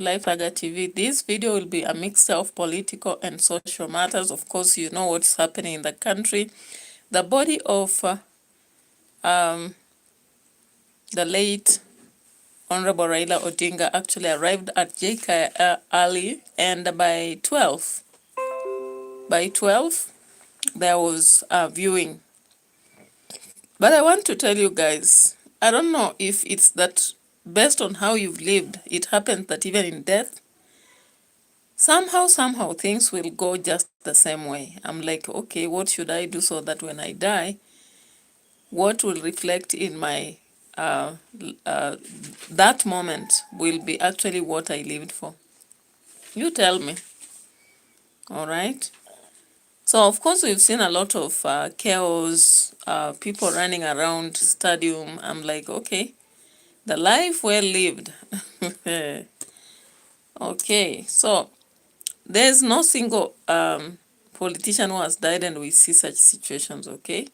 Life Aga TV. This video will be a mixture of political and social matters. Of course, you know what's happening in the country. The body of the late Honorable Raila Odinga actually arrived at JK early, and by 12, there was a viewing. But I want to tell you guys, I don't know if it's that based on how you've lived, it happens that even in death, somehow things will go just the same way. I'm like, okay, what should I do so that when I die, what will reflect in my that moment will be actually what I lived for. You tell me. All right. So of course we've seen a lot of chaos, people running around stadium. I'm like, okay, the life well lived. Okay, so there's no single politician who has died and we see such situations, okay?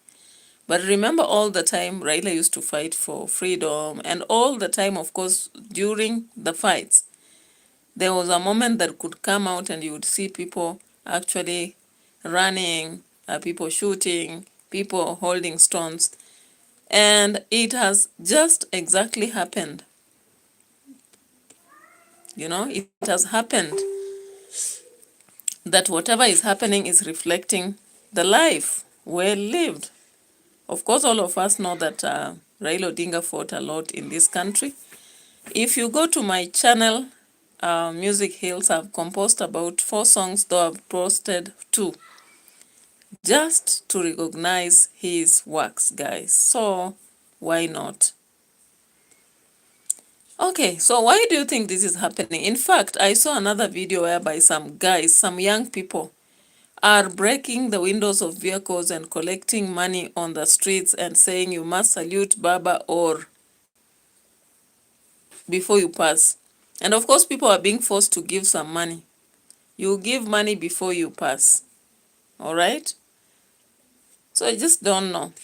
But remember all the time Raila used to fight for freedom, and all the time, of course, during the fights, there was a moment that could come out and you would see people actually running, people shooting, people holding stones. And it has just exactly happened. You know, it has happened that whatever is happening is reflecting the life well lived. Of course, all of us know that Raila Odinga fought a lot in this country. If you go to my channel, Music Hills, I've composed about 4 songs, though I've posted 2, just to recognize his works, guys. So why not? Okay, so why do you think this is happening? In fact, I saw another video whereby some guys, some young people, are breaking the windows of vehicles and collecting money on the streets and saying you must salute Baba or before you pass. And of course, people are being forced to give some money. You give money before you pass. All right? So I just don't know.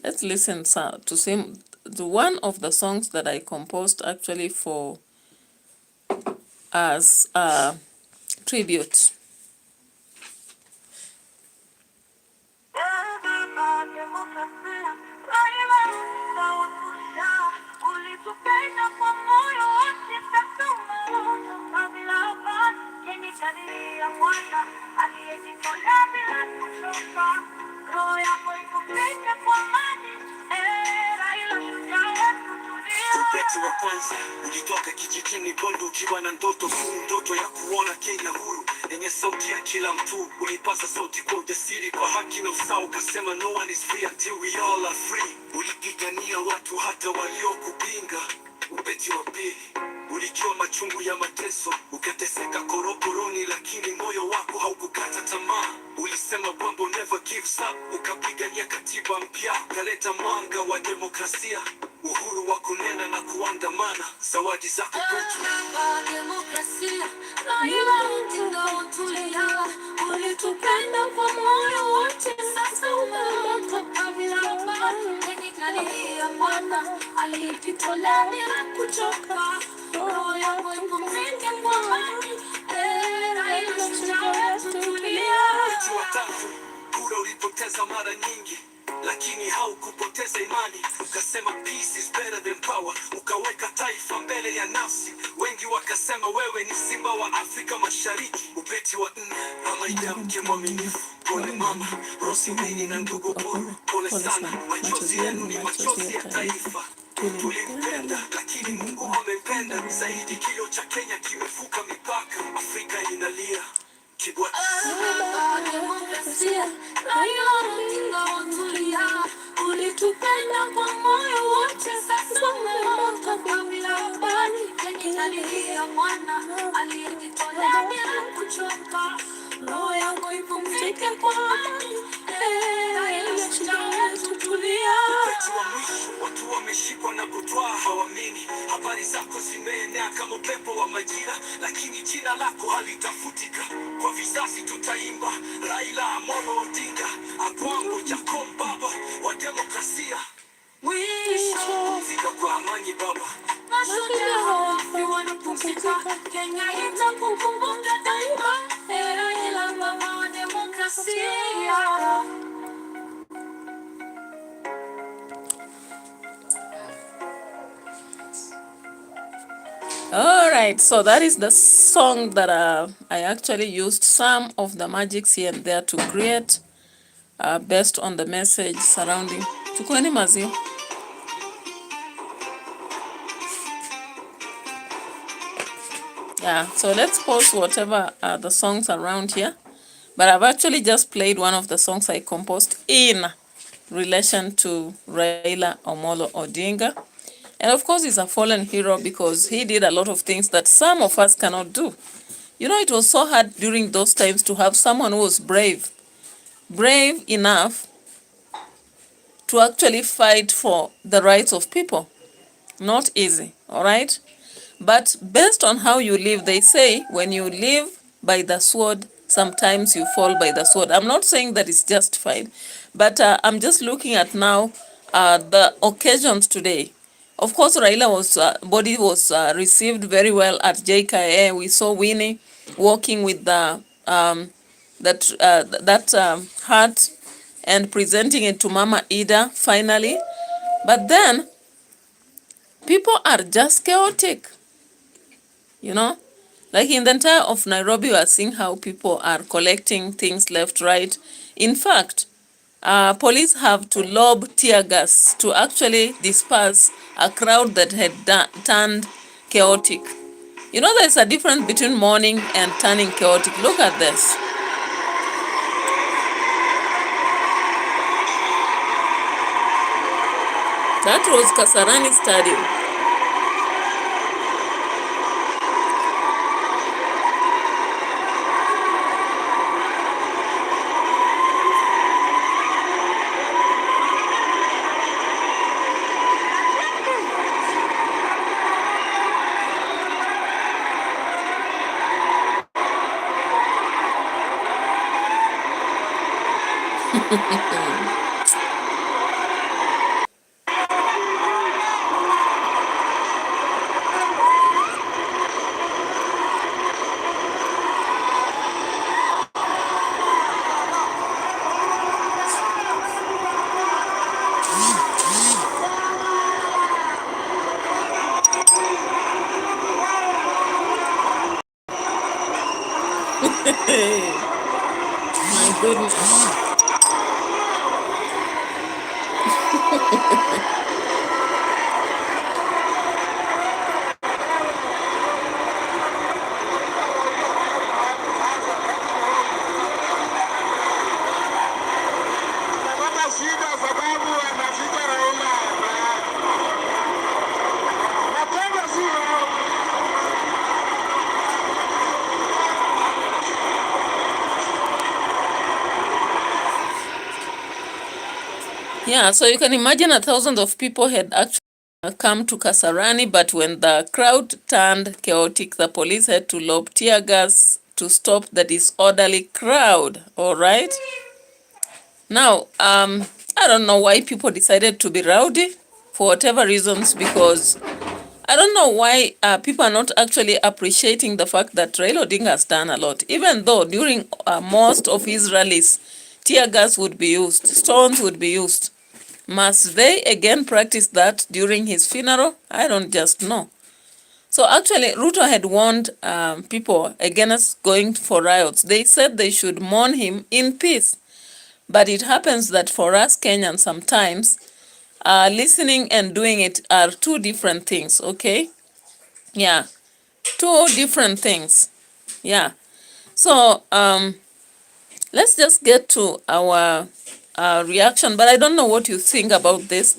Let's listen to one of the songs that I composed actually for as a tribute. Wa kwanza ulitoka kijijini Bondo ukiwa na ndoto ya kuona Kenya huru yenye sauti ya kila mtu. Ulipasa sauti kwa ujasiri, kwa haki na usawa, ukasema no one is free until we all are free. Ulipigania watu hata waliokupinga. Ubeti wa pili ulijua machungu ya mateso, ukateseka korokoroni, lakini moyo wako haukukata tamaa. Ulisema Bambo never gives up, ukapigania katiba mpya, ukaleta mwanga wa demokrasia, uhuru wa kunena na kuandamana, zawadi zako kwetu. Demokrasia, Raila Odinga utulia, ulitupenda kwa moyo wote, sasa umeondoka bila amani. Nikalia mwana, alijitolea bila kuchoka, roho yako ipumzike kwa amani. Raila Odinga utulia. Kura ulipoteza mara nyingi, lakini haukupoteza imani. Ukasema peace is better than power, ukaweka taifa mbele ya nafsi. Wengi wakasema wewe ni simba wa Afrika Mashariki. Ubeti wa 4, Amaida mke mwaminifu. Pole mama Rosemary na ndugu Paul, pole sana. Machozi yenu ni machozi ya taifa. Tulimpenda lakini Mungu amempenda zaidi. Kilio cha Kenya kimevuka mipaka, Afrika inalia. Demokrasia, Raila Odinga utulia, ulitupenda kwa moyo wote, sasa umeondoka bila amani. Nikalia mwana, aliyejitolea bila kuchoka, roho yako ipumzike kwa amani. Raila Odinga utulia. Watu wameshikwa na butwaa, hawamini. Habari zako zimeenea kama upepo wa majira, lakini jina lako halitafutika. Kwa vizazi tutaimba Raila Amolo Odinga, Agwango Jacob, baba wa demokrasia. Mwisho pumzika kwa amani baba. Mashujaa wanapumzika, Kenya right, so that is the song that I actually used some of the magics here and there to create based on the message surrounding. Chukueni maziwa. Yeah, so let's pause whatever the songs around here. But I've actually just played one of the songs I composed in relation to Raila Omolo Odinga. And of course, he's a fallen hero because he did a lot of things that some of us cannot do. You know, it was so hard during those times to have someone who was brave enough to actually fight for the rights of people. Not easy, all right? But based on how you live, they say when you live by the sword, sometimes you fall by the sword. I'm not saying that it's justified, but I'm just looking at now the occasions today. Of course, Raila was body was received very well at JKA. We saw Winnie walking with the heart and presenting it to Mama Ida finally. But then people are just chaotic. You know, like in the entire of Nairobi, we are seeing how people are collecting things left, right. In fact, police have to lob tear gas to actually disperse a crowd that had turned chaotic. You know, there's a difference between mourning and turning chaotic. Look at this. That was Kasarani Stadium. My goodness. Yeah, so you can imagine thousands of people had actually come to Kasarani, but when the crowd turned chaotic, the police had to lob tear gas to stop the disorderly crowd. All right. Now, I don't know why people decided to be rowdy for whatever reasons, because I don't know why people are not actually appreciating the fact that Raila Odinga has done a lot, even though during most of his rallies, tear gas would be used, stones would be used. Must they again practice that during his funeral? I don't just know. So actually, Ruto had warned people against going for riots. They said they should mourn him in peace. But it happens that for us Kenyans sometimes, listening and doing it are two different things, okay? Yeah, two different things. Yeah. So let's just get to our reaction, but I don't know what you think about this.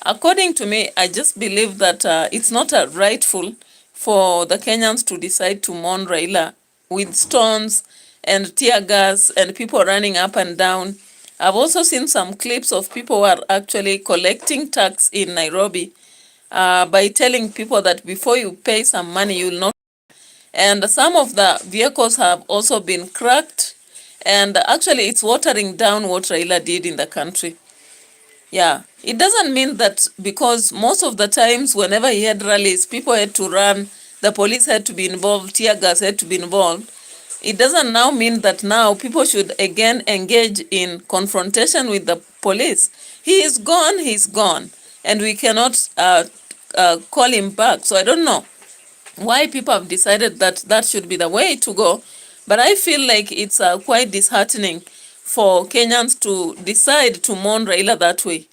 According to me, I just believe that it's not rightful for the Kenyans to decide to mourn Raila with stones and tear gas and people running up and down. I've also seen some clips of people who are actually collecting tax in Nairobi by telling people that before you pay some money, you will not. And some of the vehicles have also been cracked. And actually, it's watering down what Raila did in the country. Yeah, it doesn't mean that because most of the times whenever he had rallies, people had to run, the police had to be involved, tear gas had to be involved. It doesn't now mean that now people should again engage in confrontation with the police. He is gone, he's gone. And we cannot call him back. So I don't know. why people have decided that that should be the way to go. But I feel like it's quite disheartening for Kenyans to decide to mourn Raila that way.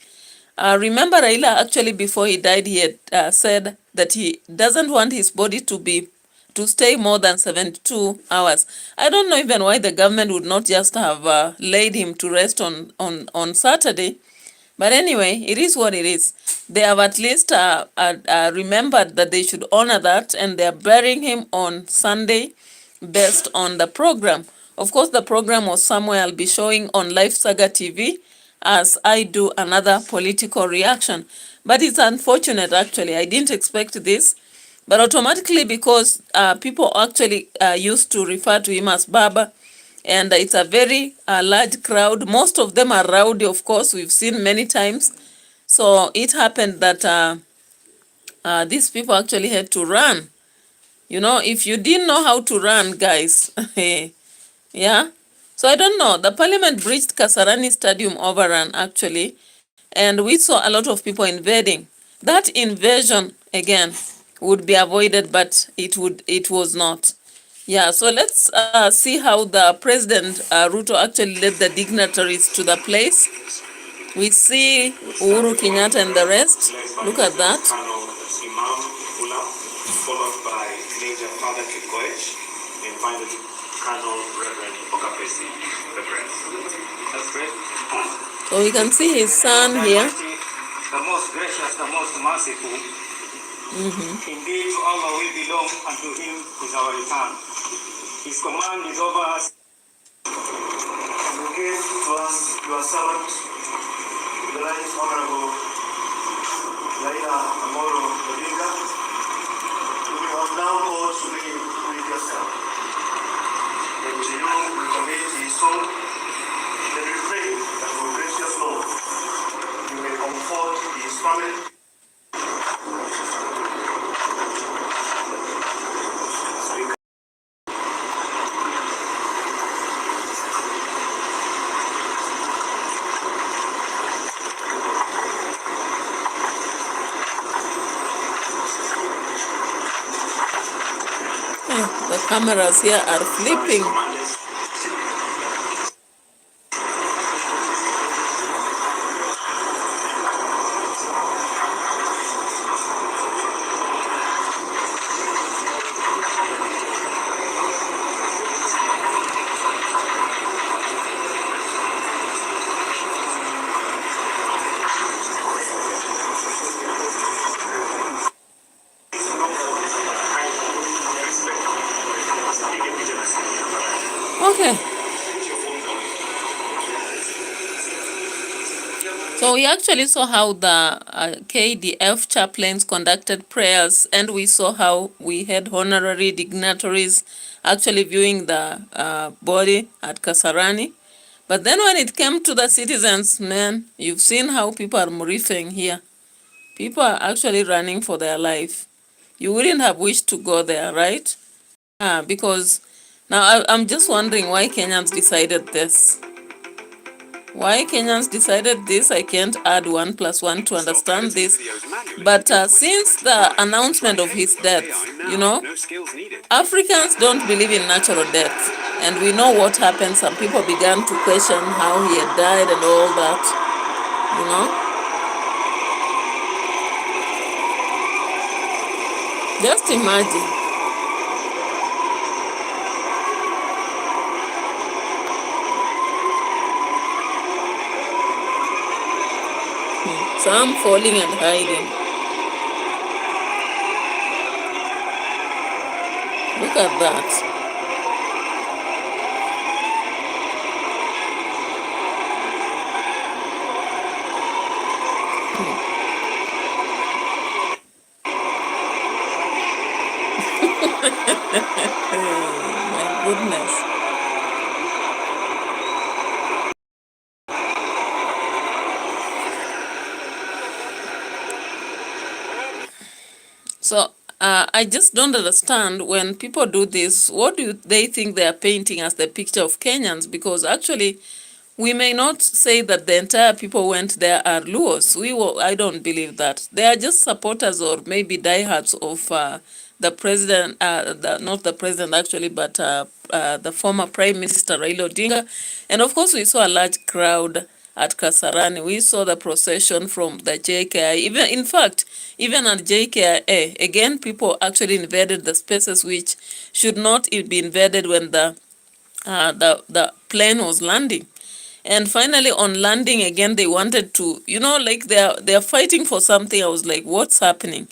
Remember, Raila actually before he died, he had said that he doesn't want his body to stay more than 72 hours. I don't know even why the government would not just have laid him to rest on Saturday. But anyway, it is what it is. They have at least remembered that they should honor that, and they are burying him on Sunday based on the program. Of course, the program was somewhere I'll be showing on Life Saga TV as I do another political reaction. But it's unfortunate, actually. I didn't expect this. But automatically, because people actually used to refer to him as Baba, and it's a very large crowd. Most of them are rowdy, of course, we've seen many times. So it happened that these people actually had to run. You know, if you didn't know how to run, guys, yeah. So I don't know. The parliament breached Kasarani Stadium overrun, actually, and we saw a lot of people invading. That invasion, again, would be avoided, but it was not. Yeah, so let's see how the President Ruto actually led the dignitaries to the place. We see Uhuru Kenyatta and the rest. Look at that. Followed by Major Father Kikoech, and finally Colonel Reverend Okapesi, the Prince. That's great. So we can see his son here. The most gracious, the most merciful. Indeed, to Allah we belong, and to him is our return. His command is over us. You gave to us your servant, the right honorable Raila Amolo Odinga. You have now all to be with yourself. And to you we commit his soul, and we pray that your gracious Lord, you may comfort his family. The cameras here are flipping. Okay. So we actually saw how the KDF chaplains conducted prayers, and we saw how we had honorary dignitaries actually viewing the body at Kasarani. But then when it came to the citizens, man, you've seen how people are murifing here. People are actually running for their life. You wouldn't have wished to go there, right? Because now I'm just wondering why Kenyans decided this. Why Kenyans decided this, I can't add 1 + 1 to understand this. But since the announcement of his death, you know, Africans don't believe in natural death. And we know what happened. Some people began to question how he had died and all that, you know. Just imagine. Some falling and hiding. Look at that. My goodness. So I just don't understand when people do this, what do they think they are painting as the picture of Kenyans? Because actually, we may not say that the entire people went there are Luos. I don't believe that. They are just supporters or maybe diehards of the president, not the president actually, but the former Prime Minister Raila Odinga. And of course, we saw a large crowd at Kasarani. We saw the procession from the JKI. Even, in fact, even at JKIA, again, people actually invaded the spaces which should not be invaded when the plane was landing. And finally, on landing again, they wanted to, like they're fighting for something. I was like, what's happening?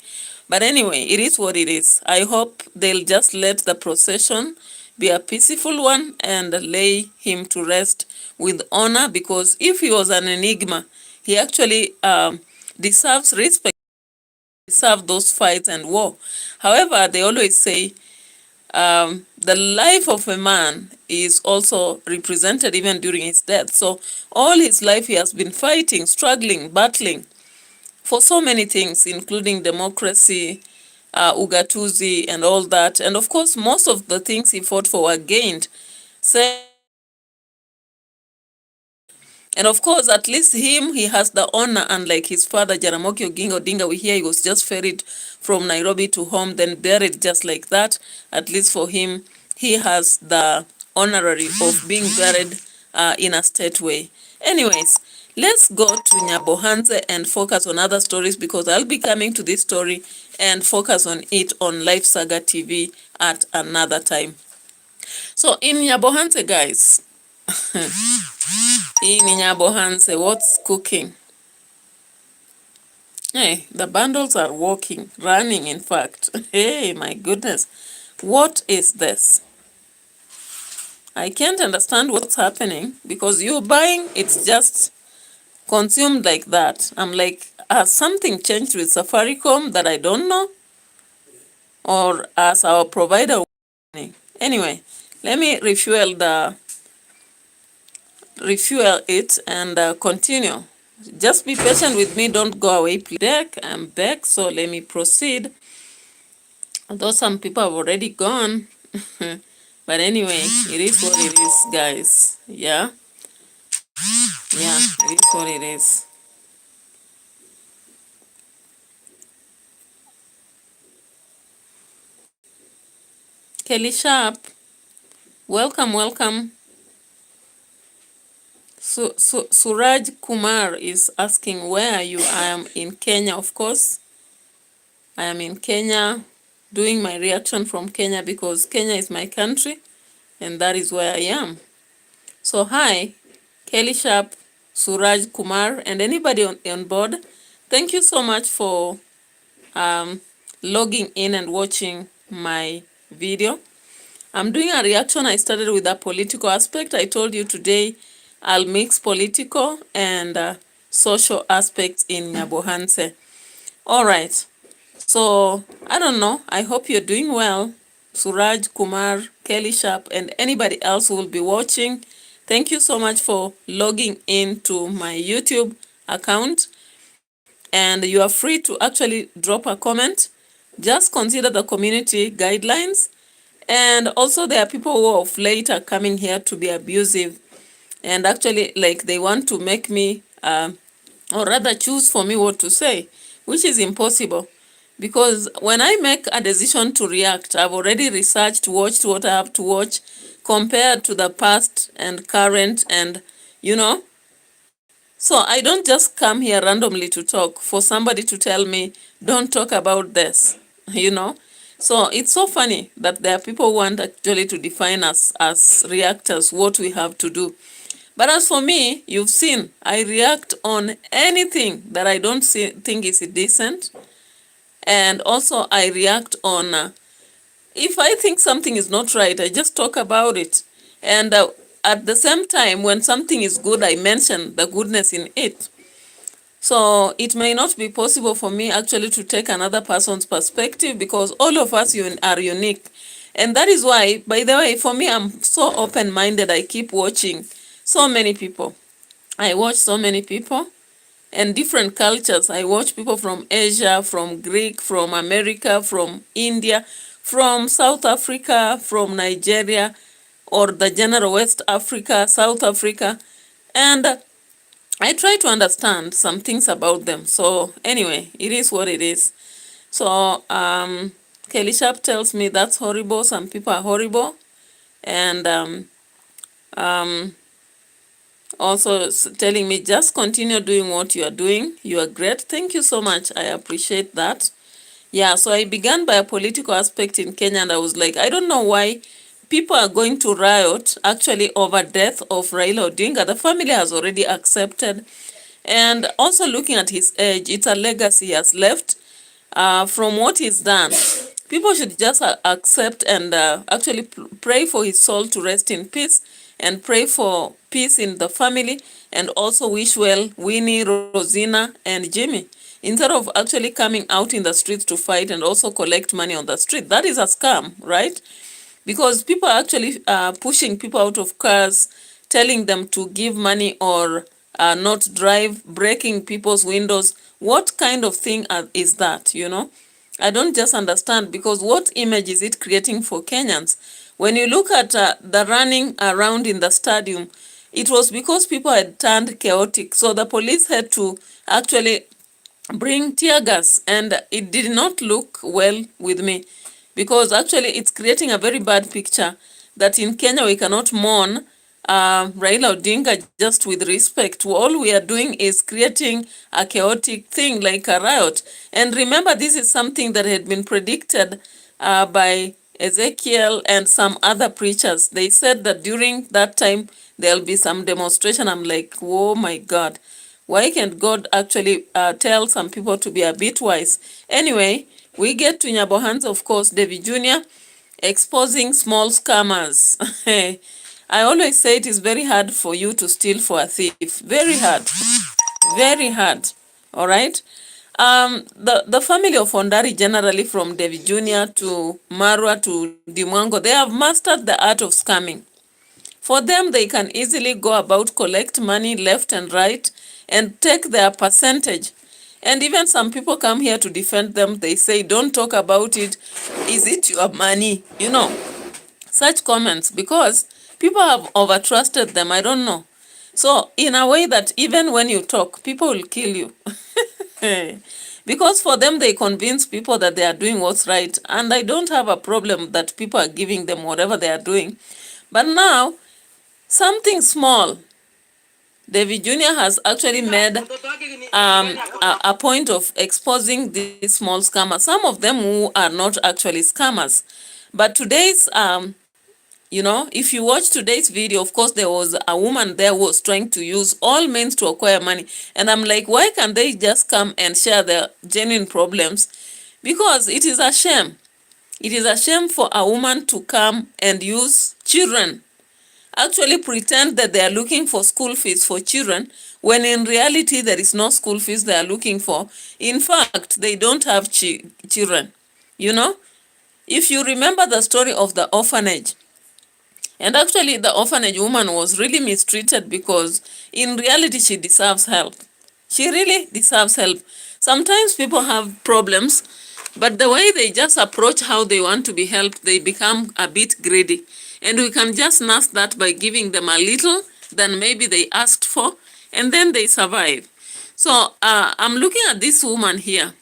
But anyway, it is what it is. I hope they'll just let the procession be a peaceful one and lay him to rest with honor, because if he was an enigma, he actually deserves respect, deserve those fights and war. However, they always say the life of a man is also represented even during his death. So all his life he has been fighting, struggling, battling for so many things, including democracy, ugatuzi, and all that. And of course, most of the things he fought for were gained. And of course, at least he has the honor, unlike his father, Jaramogi Oginga Odinga. We hear he was just ferried from Nairobi to home, then buried just like that. At least for him, he has the honorary of being buried in a state way. Anyways, let's go to Nyabohanse and focus on other stories, because I'll be coming to this story and focus on it on Life Saga TV at another time. So in Nyabohanse, guys, in Nyabohanse, what's cooking? Hey, the bundles are walking, running, in fact. Hey, my goodness. What is this? I can't understand what's happening, because you're buying, it's just consumed like that. I'm like, has something changed with Safaricom that I don't know? Or as our provider? Anyway, let me refuel it and continue. Just be patient with me, don't go away, please. I'm back, so let me proceed. Although some people have already gone. But anyway, it is what it is, guys. Yeah, it is what it is. Kelly Sharp, welcome. Suraj Kumar is asking, where are you? I am in Kenya, of course. I am in Kenya, doing my reaction from Kenya, because Kenya is my country, and that is where I am. So hi, Kelly Sharp, Suraj Kumar, and anybody on board. Thank you so much for logging in and watching my video. I'm doing a reaction. I started with a political aspect. I told you today I'll mix political and social aspects in Nyabohanse. All right. So, I don't know. I hope you're doing well. Suraj, Kumar, Kelly Sharp, and anybody else who will be watching. Thank you so much for logging into my YouTube account. And you are free to actually drop a comment. Just consider the community guidelines. And also there are people who of late are coming here to be abusive. And actually, like, they want to make me, or rather choose for me what to say, which is impossible. Because when I make a decision to react, I've already researched, watched what I have to watch, compared to the past and current, and so I don't just come here randomly to talk for somebody to tell me, don't talk about this, So it's so funny that there are people who want actually to define us as reactors, what we have to do. But as for me, you've seen, I react on anything that I don't think is decent. And also I react on, if I think something is not right, I just talk about it. And at the same time, when something is good, I mention the goodness in it. So it may not be possible for me actually to take another person's perspective, because all of us are unique. And that is why, by the way, for me, I'm so open-minded. I keep watching so many people. I watch so many people and different cultures. I watch people from Asia, from Greek, from America, from India, from South Africa, from Nigeria, or the general West Africa, South Africa. And I try to understand some things about them. So anyway, it is what it is. So Kelly Sharp tells me that's horrible. Some people are horrible. And also telling me just continue doing what you are doing. You are great. Thank you so much. I appreciate that. Yeah, so I began by a political aspect in Kenya, and I was like, I don't know why people are going to riot actually over death of Raila Odinga. The family has already accepted. And also looking at his age, it's a legacy he has left from what he's done. People should just accept and actually pray for his soul to rest in peace, and pray for peace in the family, and also wish well Winnie, Rosina, and Jimmy, instead of actually coming out in the streets to fight and also collect money on the street. That is a scam, right? Because people are actually pushing people out of cars, telling them to give money or not drive, breaking people's windows. What kind of thing is that, you know? I don't just understand, because what image is it creating for Kenyans? When you look at the running around in the stadium, it was because people had turned chaotic. So the police had to actually bring tear gas, and it did not look well with me, because actually it's creating a very bad picture that in Kenya we cannot mourn Raila Odinga just with respect. All we are doing is creating a chaotic thing like a riot. And remember, this is something that had been predicted by Ezekiel and some other preachers. They said that during that time there'll be some demonstration. I'm like, oh my God. Why can't God actually tell some people to be a bit wise? Anyway, we get to Nyabohan's, of course, Davy JNr, exposing small scammers. I always say it is very hard for you to steal for a thief. Very hard. Very hard. All right? The family of Ondari, generally from Davy JNr to Marwa to Dimwango, they have mastered the art of scamming. For them, they can easily go about, collect money left and right, and take their percentage. And even some people come here to defend them. They say, don't talk about it. Is it your money? You know, such comments, because people have overtrusted them. I don't know. So in a way that even when you talk, people will kill you. Because for them, they convince people that they are doing what's right. And I don't have a problem that people are giving them whatever they are doing. But now, something small, Davy JNr has actually made a point of exposing these small scammers. Some of them who are not actually scammers. But today's, you know, if you watch today's video, of course, there was a woman there who was trying to use all means to acquire money. And I'm like, why can't they just come and share their genuine problems? Because it is a shame. It is a shame for a woman to come and use children, actually pretend that they are looking for school fees for children, when in reality there is no school fees they are looking for. In fact, they don't have children. You know, if you remember the story of the orphanage, and actually the orphanage woman was really mistreated, because in reality she deserves help. She really deserves help. Sometimes people have problems, but the way they just approach how they want to be helped, they become a bit greedy. And we can just nurse that by giving them a little than maybe they asked for, and then they survive. So I'm looking at this woman here,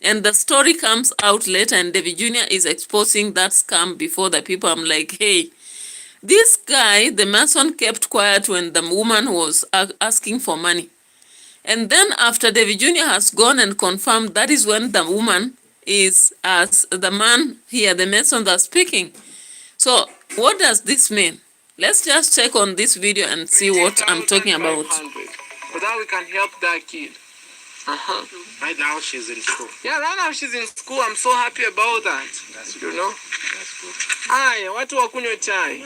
and the story comes out later, and Davy JNr is exposing that scam before the people. I'm like, hey, this guy, the mason, kept quiet when the woman was asking for money. And then after Davy JNr has gone and confirmed, that is when the woman is, as the man here, the mason, that's speaking. So what does this mean? Let's just check on this video and see what I'm talking about. So that we can help that kid. Right now she's in school. Yeah, right now she's in school. I'm so happy about that. That's good. You know? That's good. Aye, watu wakunywe chai.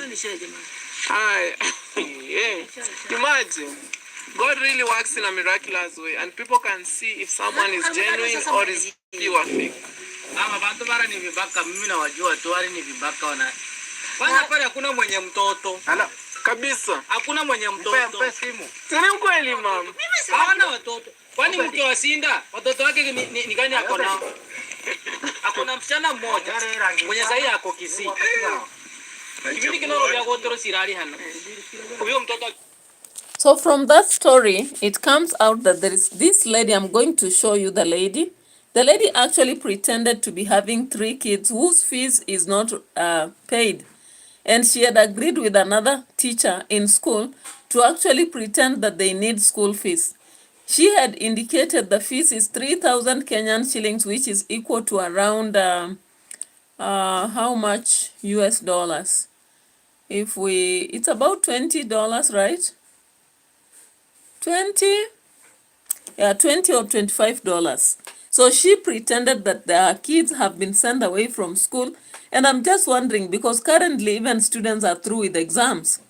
Aye. Yeah. Imagine. God really works in a miraculous way, and people can see if someone is genuine or is pure fake. Hakuna mwenye mtoto. Kabisa. Hakuna mwenye mtoto. Sini ukweli mama. Hawana watoto. Kwani mke wa Sinda watoto wake ni gani ako nao? Hakuna msichana mmoja mwenye sahi ako Kisii. Kibidi kinoro vya gotoro sirali hana. Huyo mtoto. So from that story, it comes out that there is this lady. I'm going to show you the lady. The lady actually pretended to be having 3 kids whose fees is not paid. And she had agreed with another teacher in school to actually pretend that they need school fees. She had indicated the fees is 3,000 Kenyan shillings, which is equal to around how much US dollars? It's about $20, right? 20? Yeah, $20 or $25. So she pretended that their kids have been sent away from school. And I'm just wondering, because currently even students are through with exams.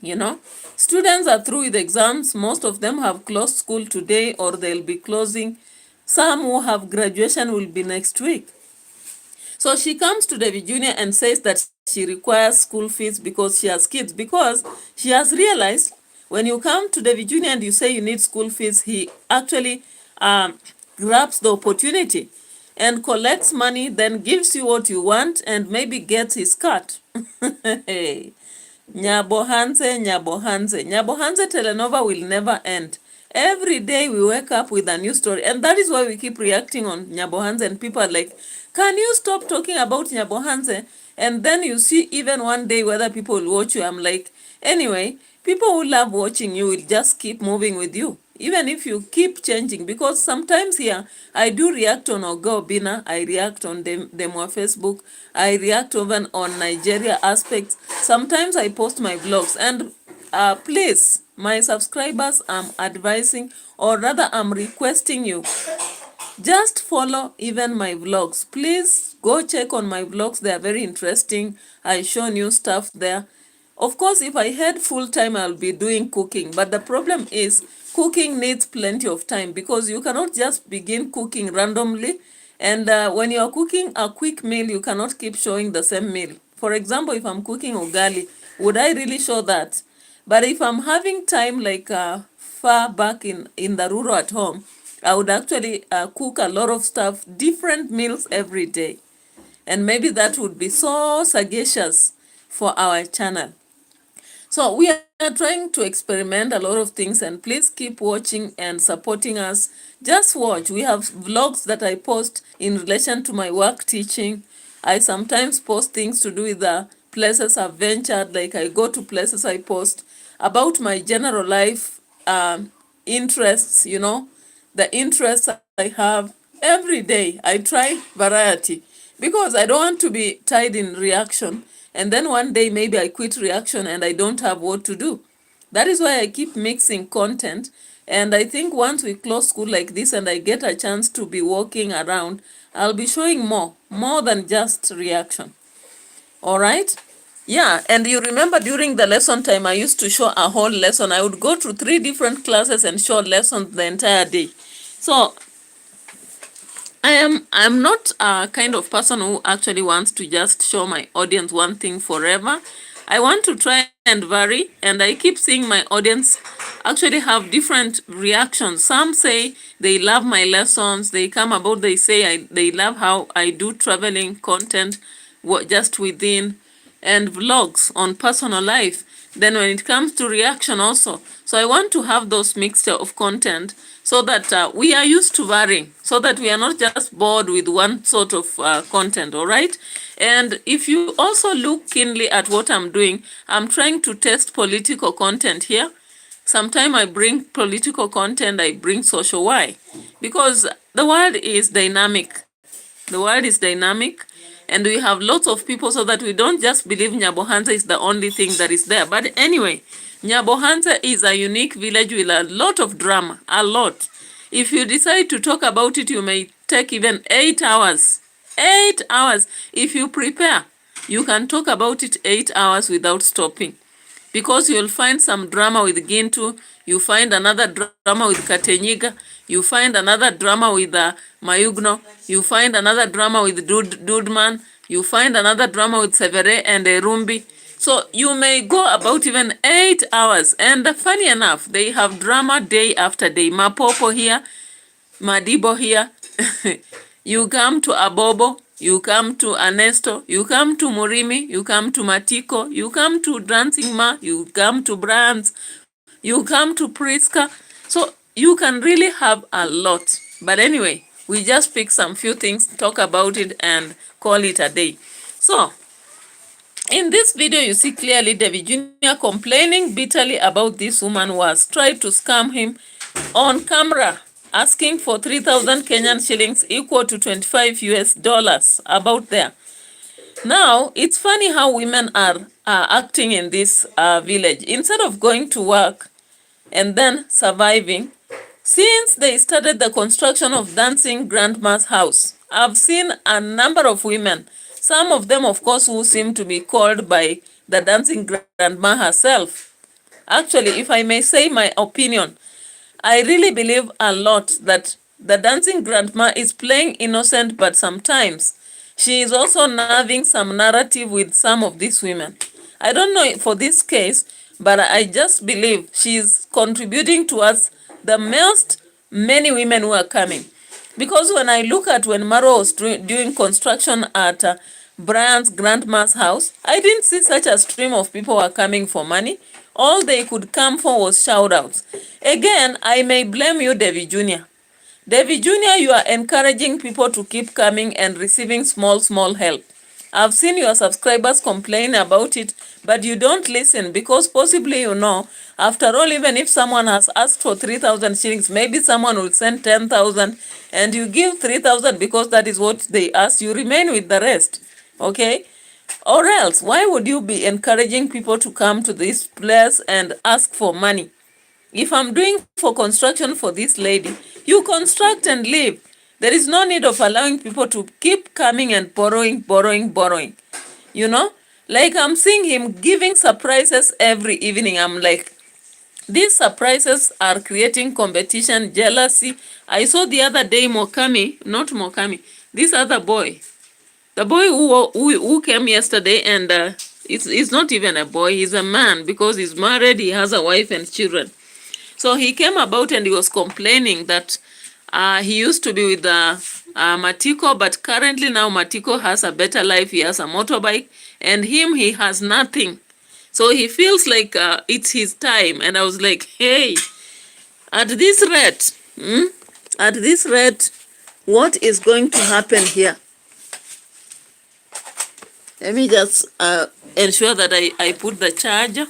You know, students are through with exams. Most of them have closed school today or they'll be closing. Some who have graduation will be next week. So she comes to Davy JNr and says that she requires school fees because she has kids, because she has realized when you come to Davy JNr and you say you need school fees, he actually grabs the opportunity and collects money, then gives you what you want and maybe gets his cut. Hey. Nyabohanse, Nyabohanse. Nyabohanse Telenova will never end. Every day we wake up with a new story. And that is why we keep reacting on Nyabohanse, and people are like, can you stop talking about Nyabohanse? And then you see even one day whether people will watch you. I'm like, anyway, people who love watching you will just keep moving with you, even if you keep changing. Because sometimes here, I do react on Ogo Bina, I react on Demwa Facebook, I react even on Nigeria aspects. Sometimes I post my vlogs, and please, my subscribers, I'm advising, or rather I'm requesting you, just follow even my vlogs. Please go check on my vlogs. They are very interesting. I show new stuff there. Of course, if I had full time, I'll be doing cooking. But the problem is cooking needs plenty of time, because you cannot just begin cooking randomly. And when you're cooking a quick meal, you cannot keep showing the same meal. For example, if I'm cooking ugali, would I really show that? But if I'm having time, like far back in the rural at home, I would actually cook a lot of stuff, different meals every day. And maybe that would be so sagacious for our channel. So we are trying to experiment a lot of things, and please keep watching and supporting us. Just watch. We have vlogs that I post in relation to my work teaching. I sometimes post things to do with the places I've ventured, like I go to places, I post about my general life interests, you know, the interests I have. Every day I try variety, because I don't want to be tied in reaction, and then one day maybe I quit reaction and I don't have what to do. That is why I keep mixing content. And I think once we close school like this and I get a chance to be walking around, I'll be showing more than just reaction. All right? Yeah, and you remember during the lesson time, I used to show a whole lesson. I would go to 3 different classes and show lessons the entire day. So I'm not a kind of person who actually wants to just show my audience one thing forever. I want to try and vary, and I keep seeing my audience actually have different reactions. Some say they love my lessons. They come about, they say they love how I do traveling content just within, and vlogs on personal life. Then when it comes to reaction also. So I want to have those mixture of content, so that we are used to varying, so that we are not just bored with one sort of content, all right? And if you also look keenly at what I'm doing, I'm trying to test political content here. Sometimes I bring political content, I bring social. Why? Because the world is dynamic. The world is dynamic, and we have lots of people, so that we don't just believe Nyabohanse is the only thing that is there. But anyway, Nyabohanse is a unique village with a lot of drama, a lot. If you decide to talk about it, you may take even 8 hours. 8 hours. If you prepare, you can talk about it 8 hours without stopping. Because you'll find some drama with Gintu, you find another drama with Katenyiga, you find another drama with Mayugno, you find another drama with Dudman, you find another drama with Severe and Erumbi. So you may go about even 8 hours. And funny enough, they have drama day after day. Mapopo here, Madibo here. You come to Abobo, you come to Anesto, you come to Murimi, you come to Matiko, you come to Dancing Ma, you come to Brands, you come to Priska. So you can really have a lot. But anyway, We just pick some few things, talk about it, and call it a day. So, in this video, you see clearly Davy JNr complaining bitterly about this woman who has tried to scam him on camera, asking for 3,000 Kenyan shillings equal to 25 US dollars, about there. Now, it's funny how women are acting in this village. Instead of going to work and then surviving, since they started the construction of Dancing Grandma's house, I've seen a number of women, some of them, of course, who seem to be called by the Dancing Grandma herself. Actually, if I may say my opinion, I really believe a lot that the Dancing Grandma is playing innocent, but sometimes she is also nerving some narrative with some of these women. I don't know for this case, but I just believe she is contributing towards the most many women who are coming. Because when I look at when Maro was doing construction at Brian's grandma's house, I didn't see such a stream of people who are coming for money. All they could come for was shout-outs. Again, I may blame you, Davy JNr. Davy JNr, you are encouraging people to keep coming and receiving small help. I've seen your subscribers complain about it, but you don't listen because possibly you know, after all, even if someone has asked for 3,000 shillings, maybe someone will send 10,000 and you give 3,000 because that is what they asked. You remain with the rest, okay? Or else, why would you be encouraging people to come to this place and ask for money? If I'm doing for construction for this lady, you construct and leave. There is no need of allowing people to keep coming and borrowing. You know? Like I'm seeing him giving surprises every evening. I'm like, these surprises are creating competition, jealousy. I saw the other day this other boy. The boy who came yesterday, and it's not even a boy, he's a man because he's married, he has a wife and children. So he came about and he was complaining that he used to be with Matiko, but currently now Matiko has a better life. He has a motorbike, and he has nothing. So he feels like it's his time. And I was like, hey, at this rate, what is going to happen here? Let me just ensure that I put the charger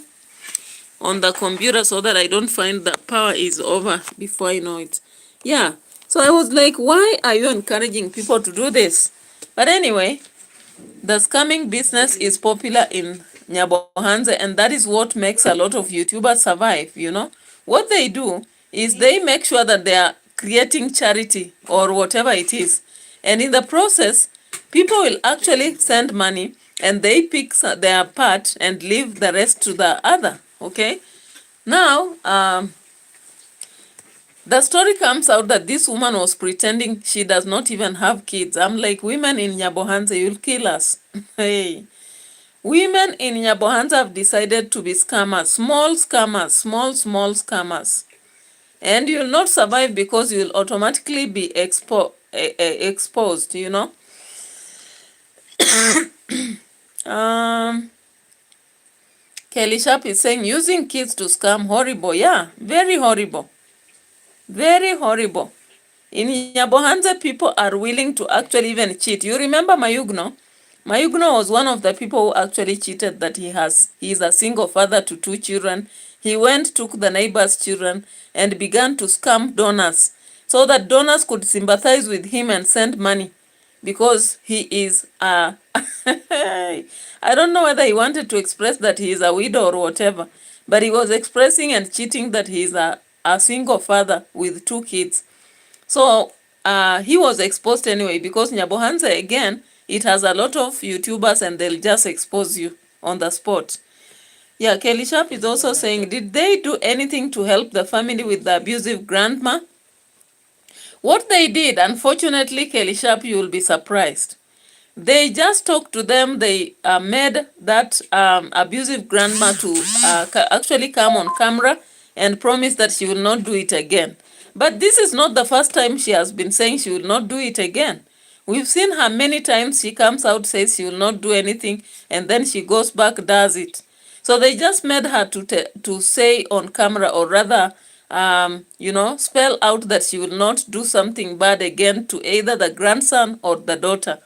on the computer so that I don't find the power is over before I know it. Yeah, so I was like, why are you encouraging people to do this? But anyway, the scamming business is popular in Nyabohanze, and that is what makes a lot of YouTubers survive, you know. What they do is they make sure that they are creating charity or whatever it is. And in the process, people will actually send money and they pick their part and leave the rest to the other, okay? Now, the story comes out that this woman was pretending she does not even have kids. I'm like, women in Nyabohanze, you'll kill us. Hey. Women in Nyabohanze have decided to be scammers, small scammers. And you'll not survive because you'll automatically be exposed, you know. Kelly Sharp is saying, using kids to scam, horrible. Yeah, very horrible. Very horrible. In Nyabohanze, people are willing to actually even cheat. You remember Mayugno? Mayugno was one of the people who actually cheated that he is a single father to 2 children. He took the neighbor's children and began to scam donors so that donors could sympathize with him and send money because he is a... I don't know whether he wanted to express that he is a widow or whatever, but he was expressing and cheating that he is a single father with 2 kids. So he was exposed anyway because Nyabohanze, again, it has a lot of YouTubers and they'll just expose you on the spot. Yeah, Kelly Sharp is also saying, did they do anything to help the family with the abusive grandma? What they did, unfortunately, Kelly Sharp, you will be surprised. They just talked to them. They made that abusive grandma to actually come on camera and promise that she will not do it again. But this is not the first time she has been saying she will not do it again. We've seen her many times. She comes out, says she will not do anything, and then she goes back, does it. So they just made her to say on camera, or rather spell out that she will not do something bad again to either the grandson or the daughter.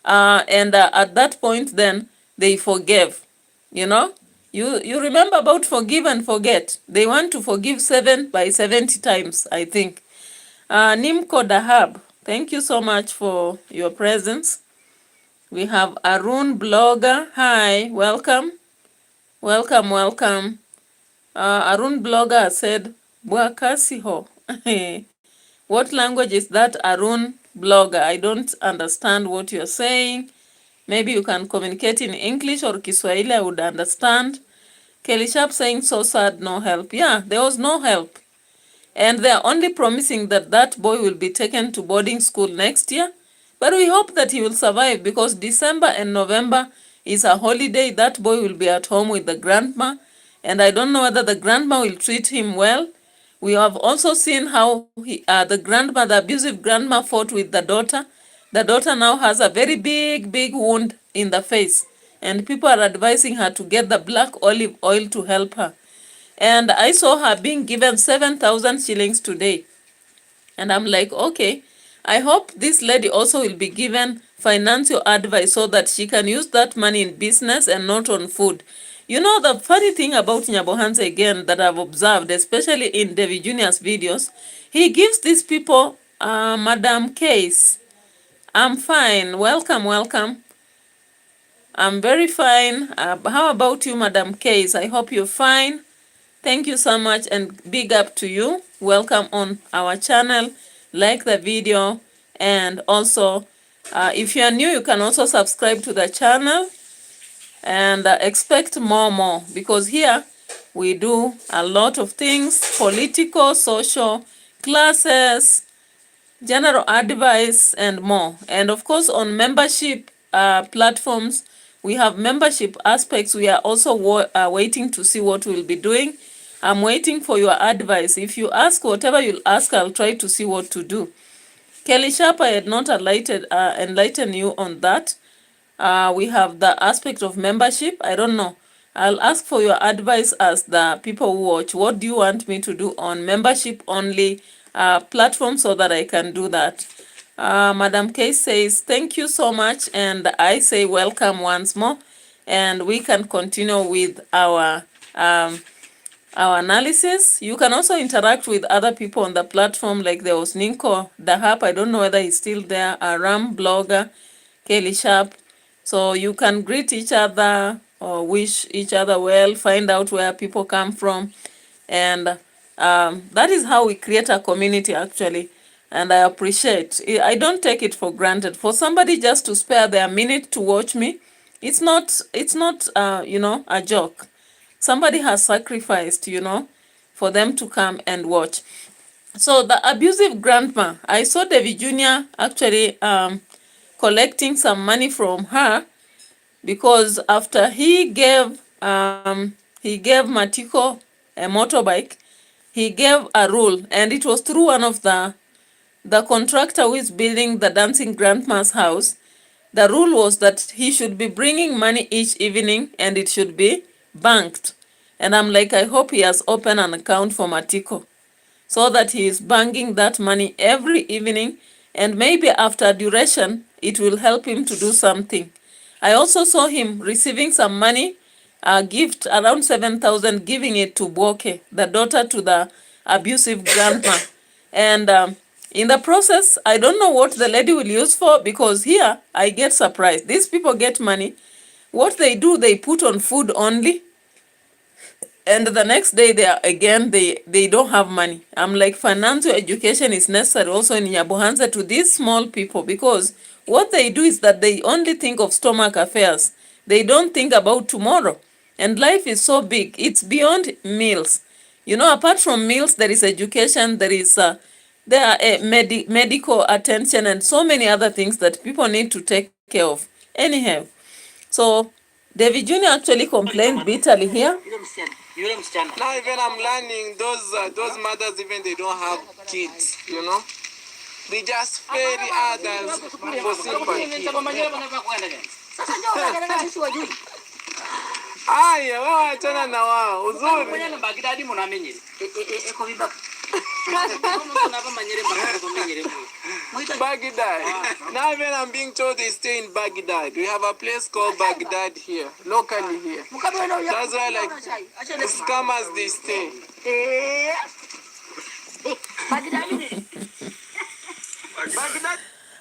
And at that point, then they forgave. You remember about forgive and forget. They want to forgive 7 by 70 times, I think. Nimko Dahab, thank you so much for your presence. We have Arun Blogger. Hi, welcome. Welcome. Arun Blogger said, Bwakasiho. What language is that, Arun Blogger? I don't understand what you're saying. Maybe you can communicate in English or Kiswahili, I would understand. Kelly Sharp saying, so sad, no help. Yeah, there was no help. And they're only promising that that boy will be taken to boarding school next year. But we hope that he will survive, because December and November is a holiday. That boy will be at home with the grandma. And I don't know whether the grandma will treat him well. We have also seen how the abusive grandma fought with the daughter. The daughter now has a very big wound in the face. And people are advising her to get the black olive oil to help her. And I saw her being given 7,000 shillings today. And I'm like, okay, I hope this lady also will be given financial advice so that she can use that money in business and not on food. You know, the funny thing about Nyabohanse again that I've observed, especially in Davy JNr's videos, he gives these people Madam Case. I'm fine. Welcome. I'm very fine. How about you, Madam Case? I hope you're fine. Thank you so much, and big up to you. Welcome on our channel. Like the video, and also if you are new, you can also subscribe to the channel, and expect more, because here we do a lot of things: political, social, classes, general advice, and more. And of course, on membership platforms, we have membership aspects. We are also waiting to see what we'll be doing. I'm waiting for your advice. If you ask whatever you'll ask, I'll try to see what to do. Kelly Sharp, I had not enlighten you on that. We have the aspect of membership. I don't know. I'll ask for your advice as the people who watch. What do you want me to do on membership only platform so that I can do that? Madam K says, thank you so much. And I say welcome once more. And we can continue with our analysis. You can also interact with other people on the platform, like there was Ninko Dahap. I don't know whether he's still there. Aram Blogger, Kelly Sharp. So you can greet each other or wish each other well, find out where people come from. And that is how we create a community, actually. And I appreciate. I don't take it for granted. For somebody just to spare their minute to watch me, it's not a joke. Somebody has sacrificed, for them to come and watch. So the abusive grandma, I saw Davy JNr actually collecting some money from her, because after he gave Matiko a motorbike, he gave a rule, and it was through one of the contractor who is building the dancing grandma's house. The rule was that he should be bringing money each evening, and it should be banked. And I'm like, I hope he has opened an account for Matiko, so that he is banking that money every evening, and maybe after duration, it will help him to do something. I also saw him receiving some money, a gift around 7,000, giving it to Boke, the daughter to the abusive grandma. And in the process, I don't know what the lady will use for, because here I get surprised. These people get money. What they do, they put on food only. And the next day, they don't have money. I'm like, financial education is necessary also in Nyabohanse to these small people, because what they do is that they only think of stomach affairs. They don't think about tomorrow. And life is so big. It's beyond meals. Apart from meals, there is education, there are medical attention, and so many other things that people need to take care of. Anyhow, so Davy JNr actually complained bitterly here. Now even I'm learning those mothers, even they don't have kids, They just fail others for sympathy. Aya, wao achana na wao. Uzuri. Mwenye na bagidadi munamenyere. Eko biba. Baghdad. Now even I'm being told they stay in Baghdad. We have a place called Baghdad here, locally here. That's why like scammers they stay. Baghdad.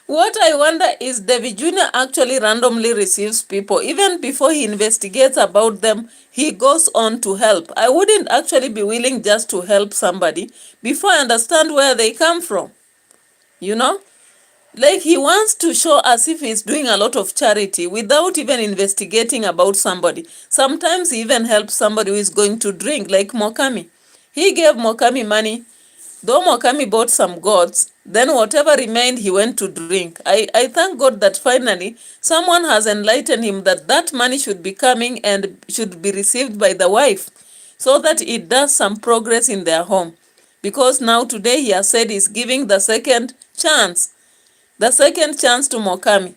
What I wonder is Davy JNr actually randomly receives people. Even before he investigates about them, he goes on to help. I wouldn't actually be willing just to help somebody before I understand where they come from. You know? Like he wants to show as if he's doing a lot of charity without even investigating about somebody. Sometimes he even helps somebody who is going to drink, like Mokami. He gave Mokami money. Though Mokami bought some goats, then whatever remained he went to drink. I thank God that finally someone has enlightened him that that money should be coming and should be received by the wife so that it does some progress in their home. Because now today he has said he's giving the second chance. The second chance to Mokami.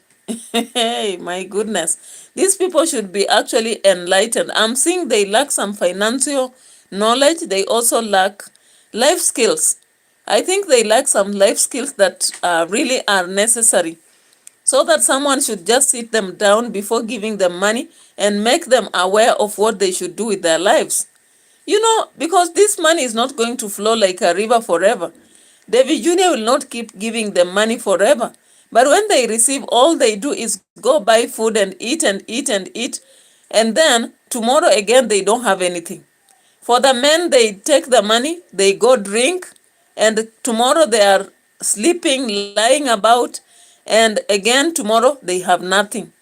Hey, my goodness. These people should be actually enlightened. I'm seeing they lack some financial knowledge. They also lack life skills. I think they lack some life skills that really are necessary. So that someone should just sit them down before giving them money and make them aware of what they should do with their lives. You know, because this money is not going to flow like a river forever. Davy JNr will not keep giving them money forever. But when they receive, all they do is go buy food and eat and eat and eat. And then tomorrow again, they don't have anything. For the men, they take the money, they go drink, and tomorrow they are sleeping, lying about, and again tomorrow they have nothing.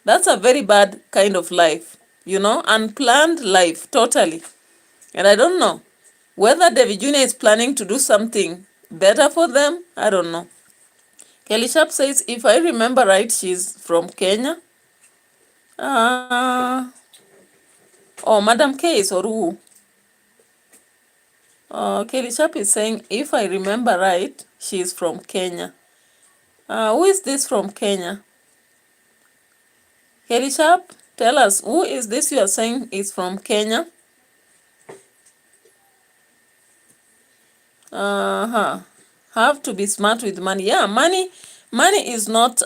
That's a very bad kind of life, you know, unplanned life, totally. And I don't know whether Davy JNr is planning to do something better for them. I don't know. Kelly Sharp says, if I remember right, she's from Kenya. Oh, Madam K is or who? Kelly Sharp is saying, if I remember right, she's from Kenya. Who is this from Kenya? Kelly Sharp, tell us, who is this you are saying is from Kenya? Have to be smart with money. Yeah, money is not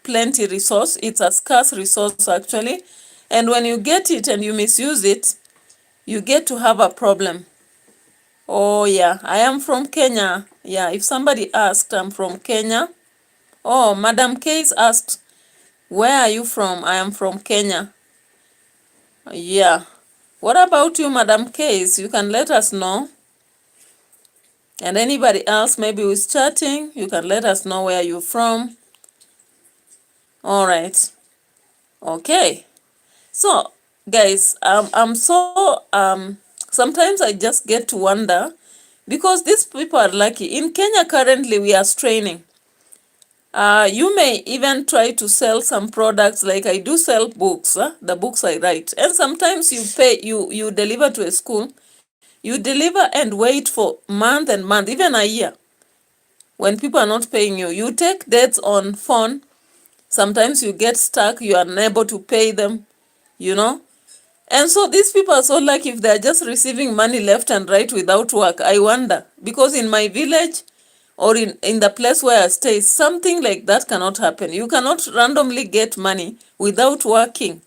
plenty resource. It's a scarce resource actually. And when you get it and you misuse it, you get to have a problem. Oh yeah, I am from Kenya. Yeah, if somebody asked, I'm from Kenya. Oh, Madam Case asked, where are you from? I am from Kenya. Yeah. What about you, Madam Case? You can let us know. And anybody else maybe who's chatting, you can let us know where you're from. All right. Okay. So, guys, I'm so sometimes I just get to wonder because these people are lucky. In Kenya currently we are straining. You may even try to sell some products, like I do sell books, the books I write. And sometimes you deliver to a school. You deliver and wait for month and month, even a year. When people are not paying you, you take debts on phone. Sometimes you get stuck, you are unable to pay them, you know. And so these people are so lucky if they're just receiving money left and right without work. I wonder, because in my village or in the place where I stay, something like that cannot happen. You cannot randomly get money without working.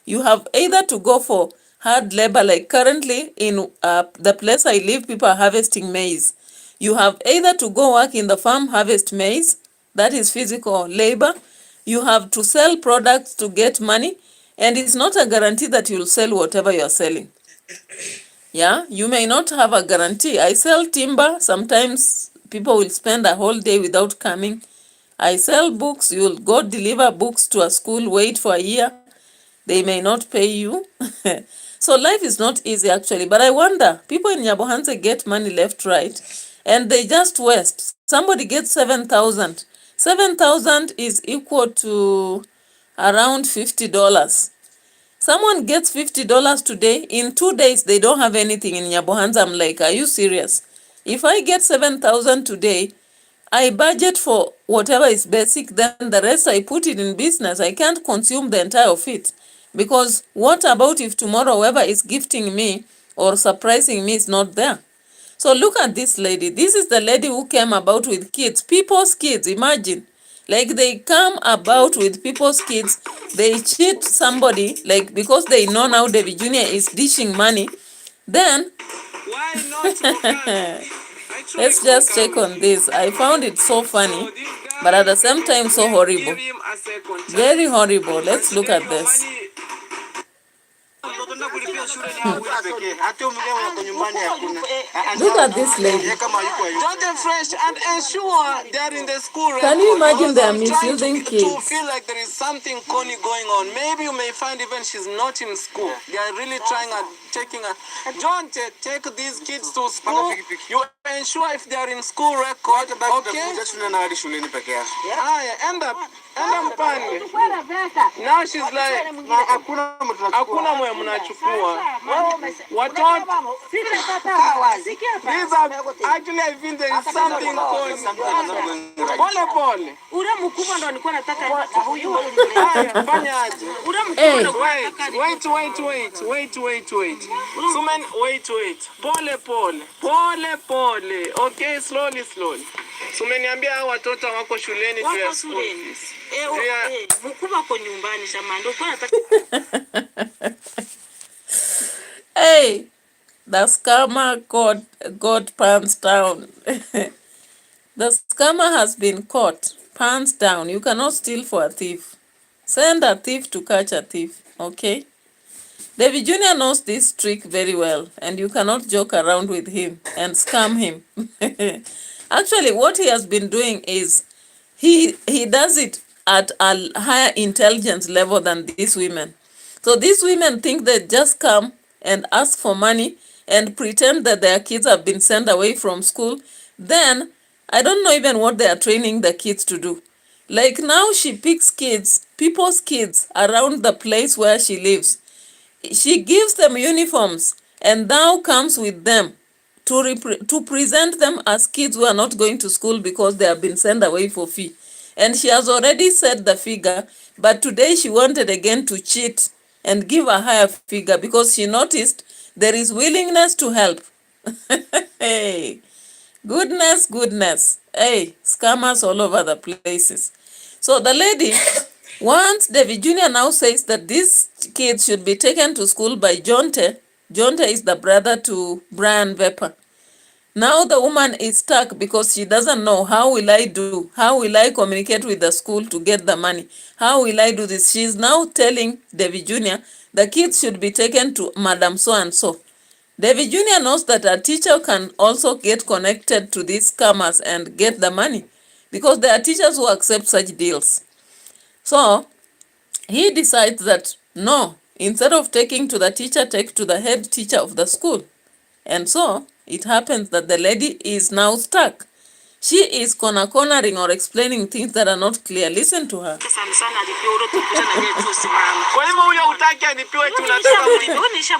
You have either to go for hard labor, like currently in the place I live, people are harvesting maize. You have either to go work in the farm, harvest maize, that is physical labor. You have to sell products to get money, and it's not a guarantee that you'll sell whatever you're selling. Yeah, you may not have a guarantee. I sell timber, sometimes people will spend a whole day without coming. I sell books, you'll go deliver books to a school, wait for a year. They may not pay you. So life is not easy actually. But I wonder, people in Nyabohanse get money left, right, and they just waste. Somebody gets 7,000. 7,000 is equal to around $50. Someone gets $50 today. In 2 days, they don't have anything in Nyabohanse. I'm like, are you serious? If I get 7,000 today, I budget for whatever is basic, then the rest I put it in business. I can't consume the entire of it. Because what about if tomorrow whoever is gifting me or surprising me is not there? So look at this lady. This is the lady who came about with kids, people's kids. Imagine. Like they come about with people's kids, they cheat somebody, like because they know now Davy JNr is dishing money. Then Why not Mokami? I truly let's just concur check with on you. this. I found it so funny, So this but guy, at the same time so horrible. give him a second Very chance. horrible. And Let's look today at your this. money mtoto kulipia shule ni hawezi pekee. Hata umleo wako nyumbani hakuna. Look at this lady. Don't get fresh and ensure they're in the school record. Can you imagine they are Because I'm trying misusing to kids? feel like there is something corny going on. Maybe you may find even she's not in school. They are really trying and taking a... John, take these kids to school. You ensure if they are in school record, okay? Enda mpange. Now she's like, hakuna mwe mnachukua. Watoto. These are, actually I feel there is something going. Pole pole. Ule mkubwa ndo alikuwa anataka huyu. Haya, fanya aje. Ule mkubwa ndo Wait. Sumen, wait. Pole pole. Okay, slowly. Sumeniambia hao watoto wako shuleni juu ya school fees. Mkubwa kwa nyumbani shamba ndo alikuwa anataka. Hey, the scammer got pants down. The scammer has been caught. Pants down. You cannot steal for a thief. Send a thief to catch a thief. Okay? Davy JNr knows this trick very well, and you cannot joke around with him and scam him. Actually, what he has been doing is he does it at a higher intelligence level than these women. So these women think they just come and ask for money and pretend that their kids have been sent away from school. Then I don't know even what they are training the kids to do. Like now she picks kids, people's kids around the place where she lives. She gives them uniforms and now comes with them to present them as kids who are not going to school because they have been sent away for fee. And she has already said the figure, but today she wanted again to cheat and give a higher figure because she noticed there is willingness to help. Hey, goodness. Hey, scammers all over the places. So the lady, once Davy JNr now says that these kids should be taken to school by Jonte. Jonte is the brother to Brian Vepper. Now the woman is stuck because she doesn't know, how will I do? How will I communicate with the school to get the money? How will I do this? She's now telling Davy JNr the kids should be taken to Madam So-and-so. Davy JNr knows that a teacher can also get connected to these scammers and get the money because there are teachers who accept such deals. So he decides that no, instead of taking to the teacher, take to the head teacher of the school. And so it happens that the lady is now stuck. She is cornering or explaining things that are not clear. Listen to her. Kwa hivyo ule utaki anipiwe tunataka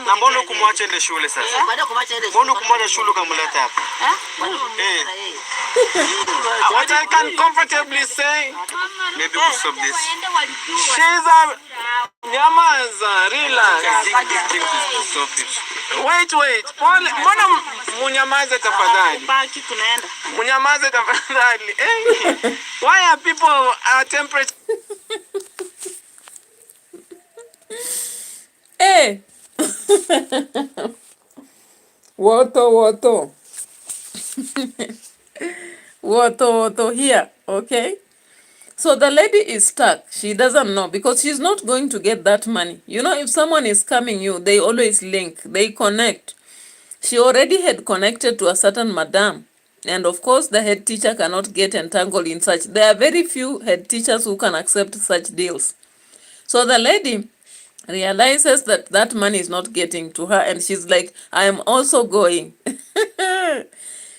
na mbona kumwacha ile shule sasa? Mbona kumwacha shule kamleta hapa? What I can comfortably say, maybe we stop this. She's a nyamaza, relax. Wait. Mbona munyamaze tafadhali? Munyamaze tafadhali. Why are people temperature? Hey! Woto. Woto here, okay? So the lady is stuck. She doesn't know because she's not going to get that money. You know, if someone is scamming you, they always link, they connect. She already had connected to a certain madam. And of course, the head teacher cannot get entangled in such. There are very few head teachers who can accept such deals. So the lady realizes that that money is not getting to her and she's like, I am also going.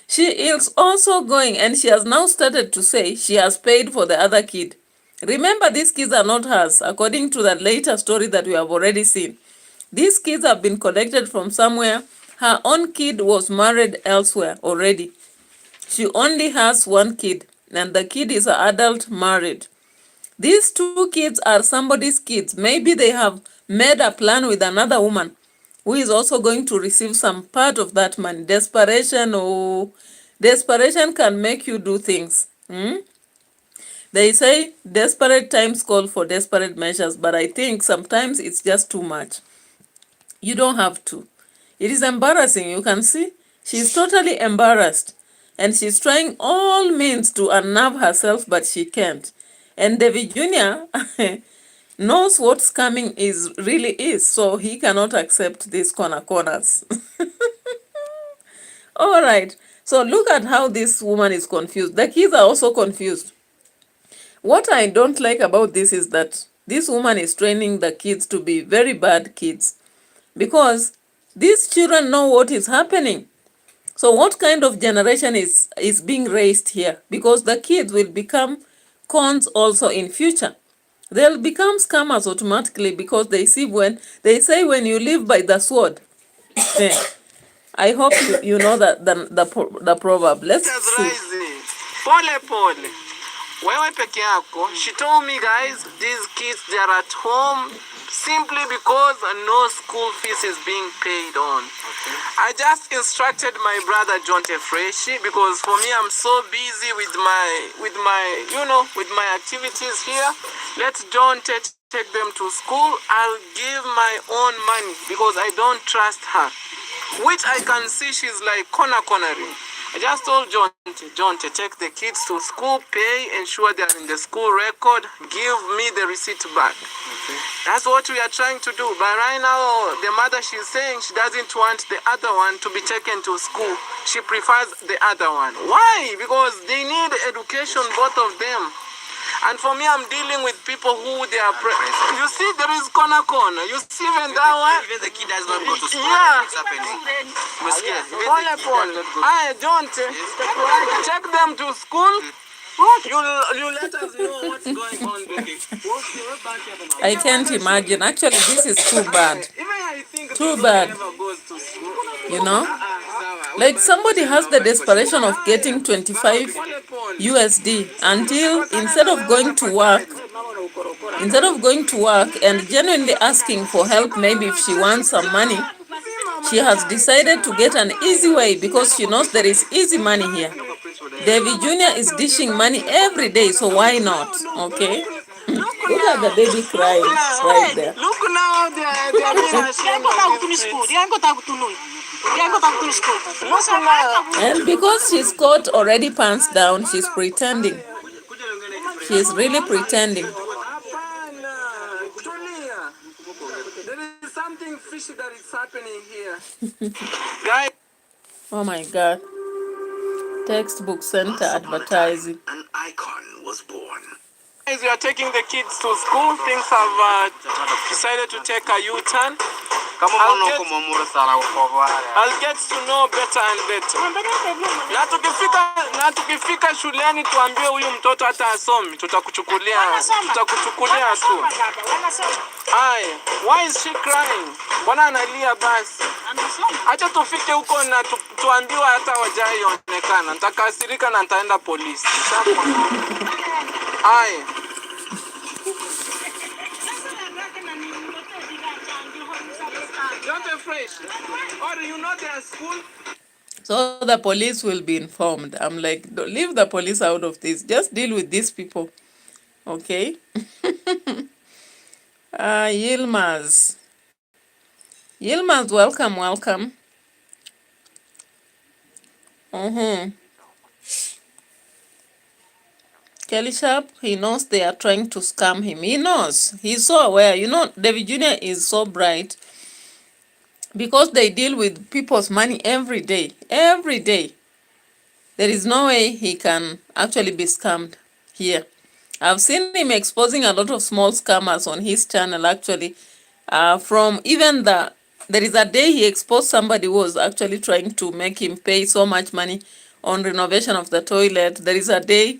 She is also going and she has now started to say she has paid for the other kid. Remember, these kids are not hers, according to the later story that we have already seen. These kids have been collected from somewhere. Her own kid was married elsewhere already. She only has one kid and the kid is an adult married. These two kids are somebody's kids. Maybe they have made a plan with another woman who is also going to receive some part of that money. Desperation, oh, desperation can make you do things. They say desperate times call for desperate measures, but I think sometimes it's just too much. You don't have to. It is embarrassing. You can see she's totally embarrassed, and she's trying all means to unnerve herself, but she can't. And Davy JNr knows what's coming really is, so he cannot accept these corners. All right. So look at how this woman is confused. The kids are also confused. What I don't like about this is that this woman is training the kids to be very bad kids, because these children know what is happening. So what kind of generation is being raised here? Because the kids will become cons also in future. They'll become scammers automatically, because they say when you live by the sword. I hope you know that the proverb. Let's see. Pole pole. Wewe peke yako. She told me, guys, these kids, they are at home simply because no school fees is being paid on. Okay. I just instructed my brother John Tefreshi, because for me I'm so busy with my activities here. Let John take them to school. I'll give my own money because I don't trust her, which I can see she's like cornering. I just told John to take the kids to school, pay, ensure they are in the school record, give me the receipt back. Okay. That's what we are trying to do. But right now, the mother, she's saying she doesn't want the other one to be taken to school. She prefers the other one. Why? Because they need education, both of them. And for me, I'm dealing with people who they are. You see, there is corner. You see, even that one. Even the kid does not go to school. Yeah. What's happening? Don't take them to school. You let us know what's going on, baby. I can't imagine. Actually, this is too bad. Too bad. You know? Like somebody has the desperation of getting 25 USD until instead of going to work and genuinely asking for help, maybe if she wants some money, she has decided to get an easy way because she knows there is easy money here. Davy JNr is dishing money every day, so why not? Okay? Look at the baby crying right there. Look now, they are being And because she's caught already pants down, she's pretending. She's really pretending. There is something fishy that is happening here. Guys. Oh my God. Textbook center advertising. An icon was born. As you are taking the kids to school, things have decided to take a U-turn. I'll get to know better and better. Na tukifika shuleni tuambie huyu mtoto hata asomi, tutakuchukulia tu. Ai, why is she crying? Mbona analia basi? Acha tufike huko na tuambiwe hata wajaionekana. Nitakasirika na nitaenda polisi. Ai. So the police will be informed. I'm like, leave the police out of this. Just deal with these people. Okay? Yilmaz. Yilmaz, welcome. Kelly Sharp, he knows they are trying to scam him. He knows. He's so aware. You know, Davy JNr is so bright because they deal with people's money every day. Every day. There is no way he can actually be scammed here. I've seen him exposing a lot of small scammers on his channel, actually. From even there is a day he exposed somebody who was actually trying to make him pay so much money on renovation of the toilet. There is a day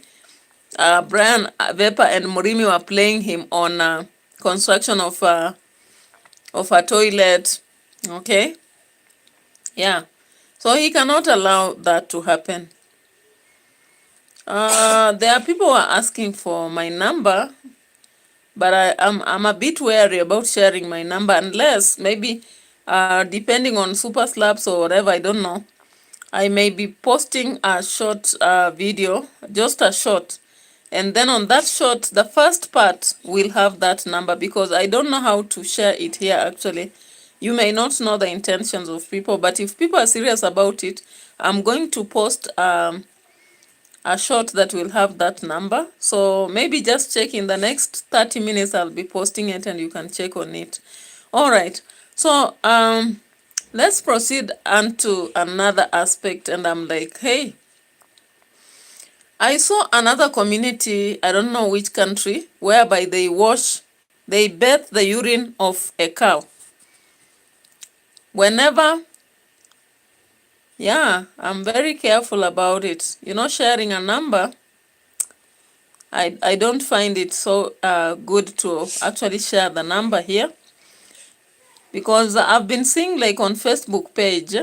Brian Vepa and Murimi were playing him on construction of a toilet. Okay? Yeah. So he cannot allow that to happen. There are people who are asking for my number. but I'm a bit wary about sharing my number, unless maybe depending on Super Slaps or whatever, I don't know. I may be posting a short video, just a short. And then on that short, the first part will have that number, because I don't know how to share it here actually. You may not know the intentions of people, but if people are serious about it, I'm going to post a short that will have that number. So maybe just check in the next 30 minutes, I'll be posting it and you can check on it. All right. So let's proceed on to another aspect. And I'm like, hey, I saw another community, I don't know which country, whereby they bathe the urine of a cow. Whenever, yeah, I'm very careful about it. You know, sharing a number, I don't find it so good to actually share the number here. Because I've been seeing like on Facebook page,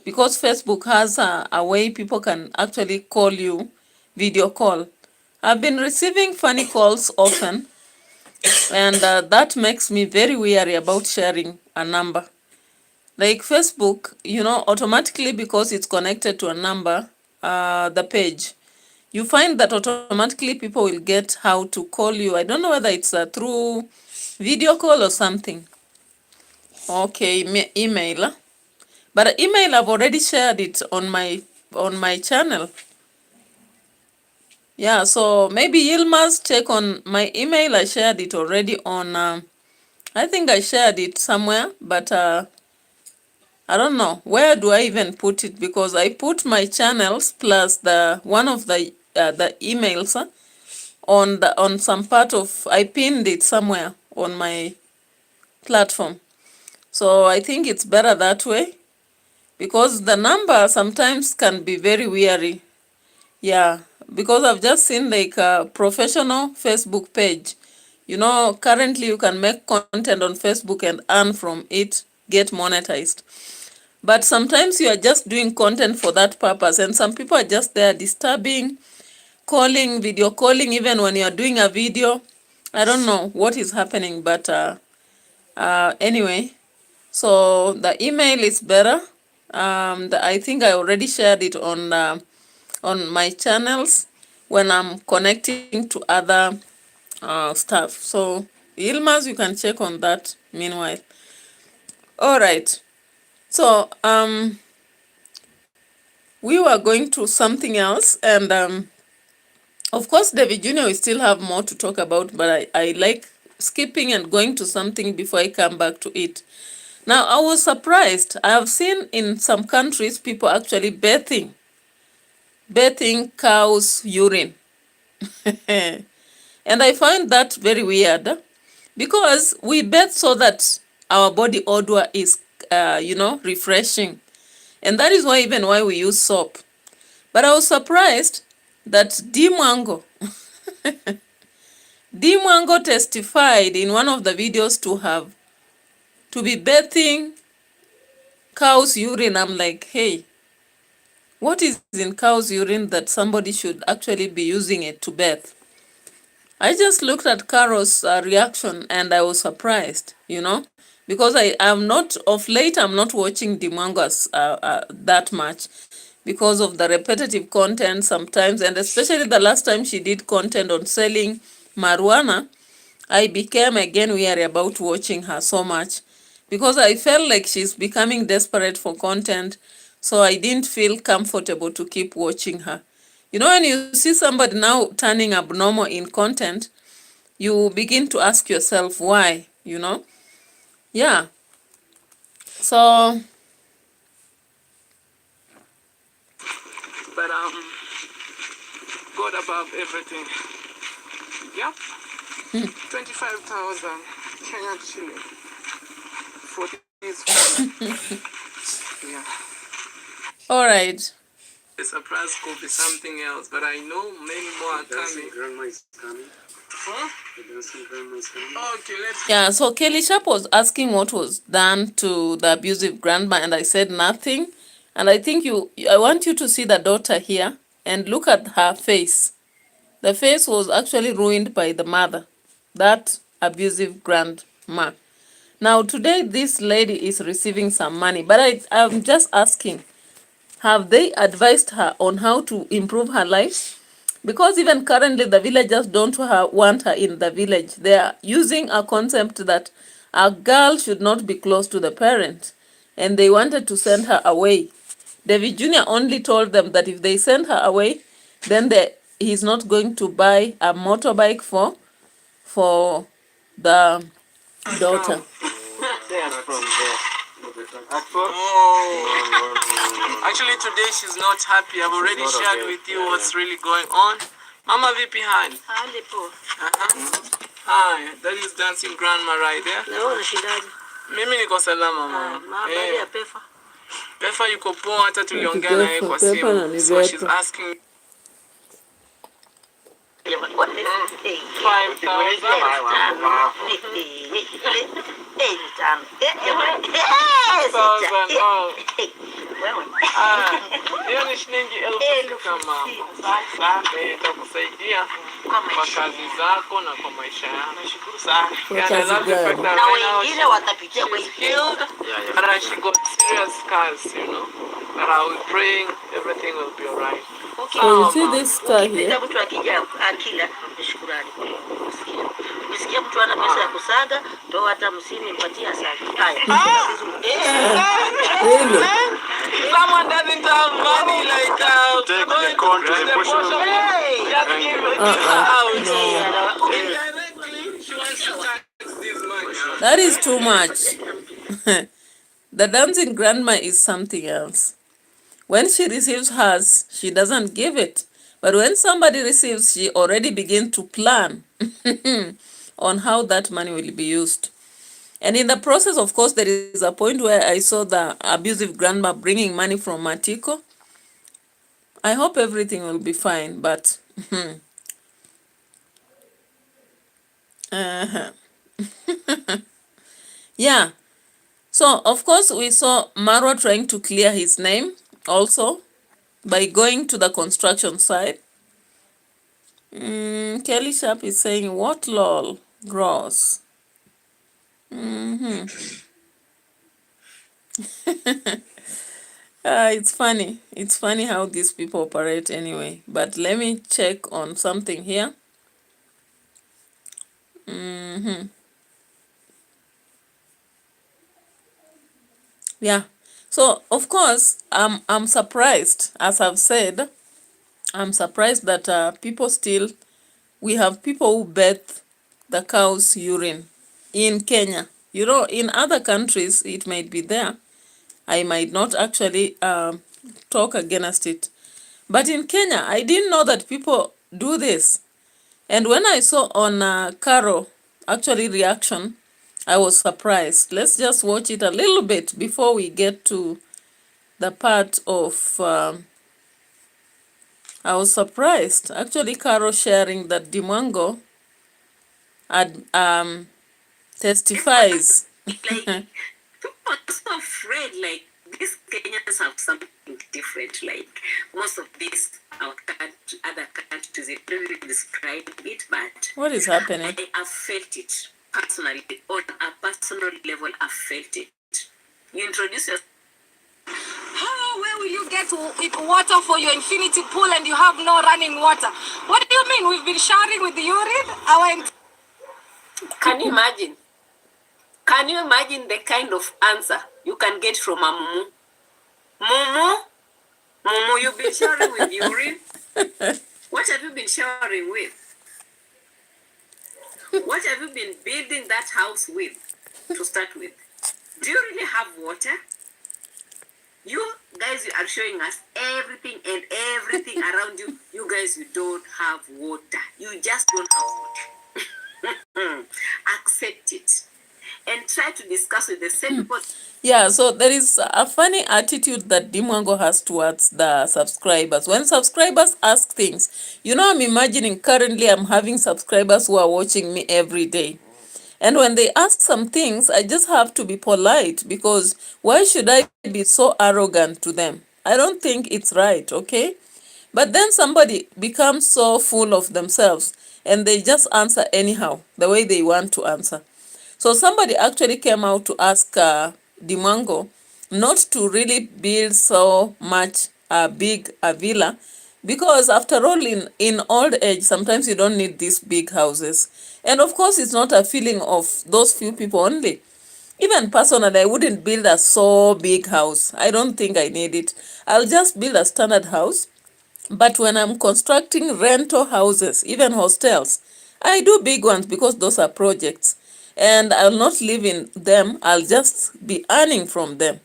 because Facebook has a way people can actually call you, video call. I've been receiving funny calls often, and that makes me very wary about sharing a number. Like Facebook, you know, automatically, because it's connected to a number, the page, you find that automatically people will get how to call you. I don't know whether it's through video call or something. Okay, email. But email, I've already shared it on my channel. Yeah, so maybe Yilmaz check on my email. I shared it already on, I think I shared it somewhere, but I don't know. Where do I even put it? Because I put my channels plus the one of the emails on some part of, I pinned it somewhere on my platform. So I think it's better that way, because the number sometimes can be very weary. Yeah, because I've just seen like a professional Facebook page. You know, currently you can make content on Facebook and earn from it, get monetized. But sometimes you are just doing content for that purpose, and some people are just there disturbing, calling, video calling, even when you are doing a video. I don't know what is happening, but anyway, so the email is better. I think I already shared it on my channels when I'm connecting to other stuff. So Ilmaz, you can check on that meanwhile. All right. So we were going to something else, and of course Davy JNr we still have more to talk about, but I like skipping and going to something before I come back to it. Now, I was surprised. I have seen in some countries people actually bathing cows' urine. And I find that very weird, because we bathe so that our body odor is, refreshing. And that is why we use soap. But I was surprised that DEE testified in one of the videos to be bathing cow's urine. I'm like, hey, what is in cow's urine that somebody should actually be using it to bathe? I just looked at Carol's reaction and I was surprised, because I'm not, of late, I'm not watching DEE that much because of the repetitive content sometimes, and especially the last time she did content on selling marijuana, I became again weary about watching her so much, because I felt like she's becoming desperate for content, so I didn't feel comfortable to keep watching her. When you see somebody now turning abnormal in content, you begin to ask yourself why, Yeah. So, But God above everything. Yep. 25,000 Kenyan shilling for this phone. Yeah. all right. The surprise could be something else, but I know many more are coming. Grandma is coming. Huh? Okay, let's. Yeah, so Kelly Sharp was asking what was done to the abusive grandma, and I said nothing. And I think I want you to see the daughter here and look at her face. The face was actually ruined by the mother. That abusive grandma. Now today this lady is receiving some money, but I'm just asking, have they advised her on how to improve her life? Because even currently the villagers don't want her in the village. They are using a concept that a girl should not be close to the parent, and they wanted to send her away. Davy JNr only told them that if they send her away, then he's not going to buy a motorbike for the daughter. Actually, today she's not happy. I've already shared with you what's really going on. Mama vipi hali? Hali po. Hi, that is dancing grandma right there. Leo unashindaje? Mimi niko salama mama. Baada ya Pefa. Pefa yuko poa, hata tuliongea naye kwa simu. So she's asking 5,000. Hiyo ni shilingi 1,000 kama itakusaidia kwa kazi zako na kwa maisha yako. Nashukuru sana. Na wengine watapitia kwa skilled, and she got serious scars, you know. But I will praying everything will be alright. So you see this scar here? Mtu akija akila shukrani kwa kusikia. Ukisikia mtu ana pesa ya kusaga, ndio hata msini mpatie asaga. Haya. Really? Someone doesn't have money like take the corn to the bush. Just give it out. Indirectly, she wants to tax this money. That is too much. The dancing grandma is something else. When she receives hers, she doesn't give it. But when somebody receives, she already begins to plan on how that money will be used. And in the process, of course, there is a point where I saw the abusive grandma bringing money from Matiko. I hope everything will be fine, but yeah. So, of course, we saw Marwa trying to clear his name also by going to the construction site. Kelly Sharp is saying, what lol, gross. It's funny. It's funny how these people operate anyway. But let me check on something here. Yeah. So, of course, I'm surprised, as I've said, I'm surprised that we have people who bathe the cow's urine in Kenya. You know, in other countries, it might be there. I might not actually talk against it. But in Kenya, I didn't know that people do this. And when I saw on Caro, actually reaction, I was surprised. Let's just watch it a little bit before we get to the part of... I was surprised. Actually, Caro sharing that Dimwango testifies. Like, people are so afraid, like, these Kenyans have something different. Like, most of these other countries, they don't really describe it, but... What is happening? I have felt it personally. On a personal level, I felt it. You introduce yourself. How, where will you get water for your infinity pool and you have no running water? What do you mean? We've been showering with the urine? Can you imagine? Can you imagine the kind of answer you can get from a mumu? Mumu? Mumu, you've been showering with urine? What have you been showering with? What have you been building that house with, to start with? Do you really have water? You guys, you are showing us everything and everything around you. You guys, you don't have water. You just don't have water. Accept it. And try to discuss with the same people. Yeah, so there is a funny attitude that Dimwango has towards the subscribers. When subscribers ask things, you know, I'm imagining currently I'm having subscribers who are watching me every day. And when they ask some things, I just have to be polite, because why should I be so arrogant to them? I don't think it's right, okay? But then somebody becomes so full of themselves and they just answer anyhow, the way they want to answer. So somebody actually came out to ask Dimango not to really build so much big a villa, because after all, in old age, sometimes you don't need these big houses. And of course, it's not a feeling of those few people only. Even personally, I wouldn't build a so big house. I don't think I need it. I'll just build a standard house. But when I'm constructing rental houses, even hostels, I do big ones because those are projects. And I'll not live in them, I'll just be earning from them.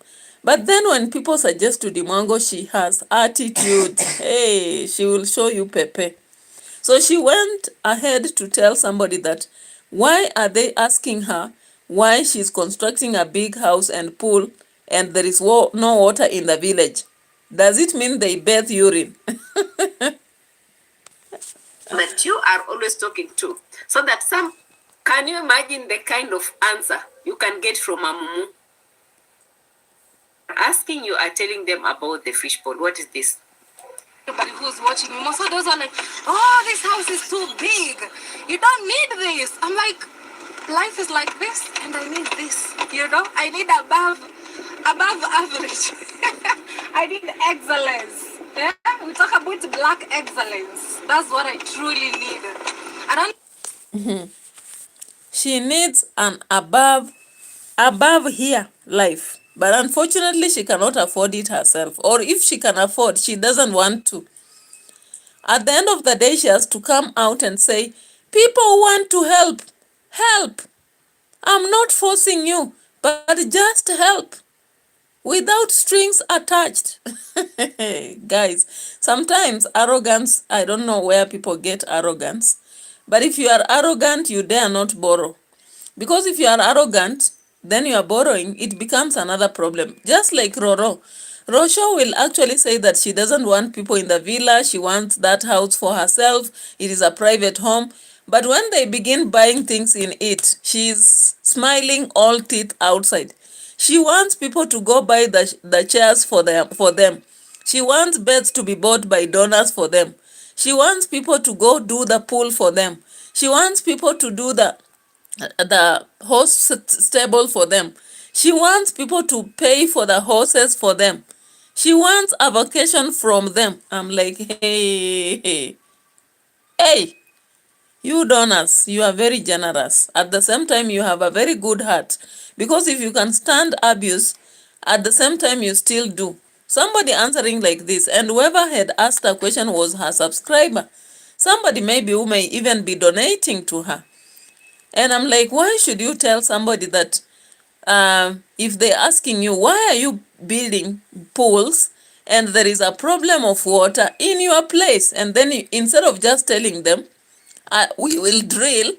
But then when people suggest to Dimango she has attitude, hey, she will show you pepe. So she went ahead to tell somebody that why are they asking her why she's constructing a big house and pool and there is no water in the village. Does it mean they bathe urine? That you are always talking to. So that can you imagine the kind of answer you can get from a mumu? Asking you are telling them about the fish pond. What is this? Everybody who's watching me, most of those are like, oh, this house is too big. You don't need this. I'm like, life is like this and I need this. I need above average. I need excellence. Yeah? We talk about black excellence. That's what I truly need. I don't. She needs an above here life. But unfortunately, she cannot afford it herself. Or if she can afford, she doesn't want to. At the end of the day, she has to come out and say, people want to help. Help. I'm not forcing you, but just help. Without strings attached. Guys, sometimes arrogance, I don't know where people get arrogance. But if you are arrogant, you dare not borrow. Because if you are arrogant, then you are borrowing, it becomes another problem. Just like Roro. Rosho will actually say that she doesn't want people in the villa. She wants that house for herself. It is a private home. But when they begin buying things in it, she's smiling all teeth outside. She wants people to go buy the chairs for them. She wants beds to be bought by donors for them. She wants people to go do the pool for them. She wants people to do the horse stable for them. She wants people to pay for the horses for them. She wants a vacation from them. I'm like, hey, you donors, you are very generous. At the same time, you have a very good heart. Because if you can stand abuse, at the same time, you still do. Somebody answering like this, and whoever had asked the question was her subscriber. Somebody maybe who may even be donating to her. And I'm like, why should you tell somebody that if they're asking you, why are you building pools and there is a problem of water in your place? And then instead of just telling them, we will drill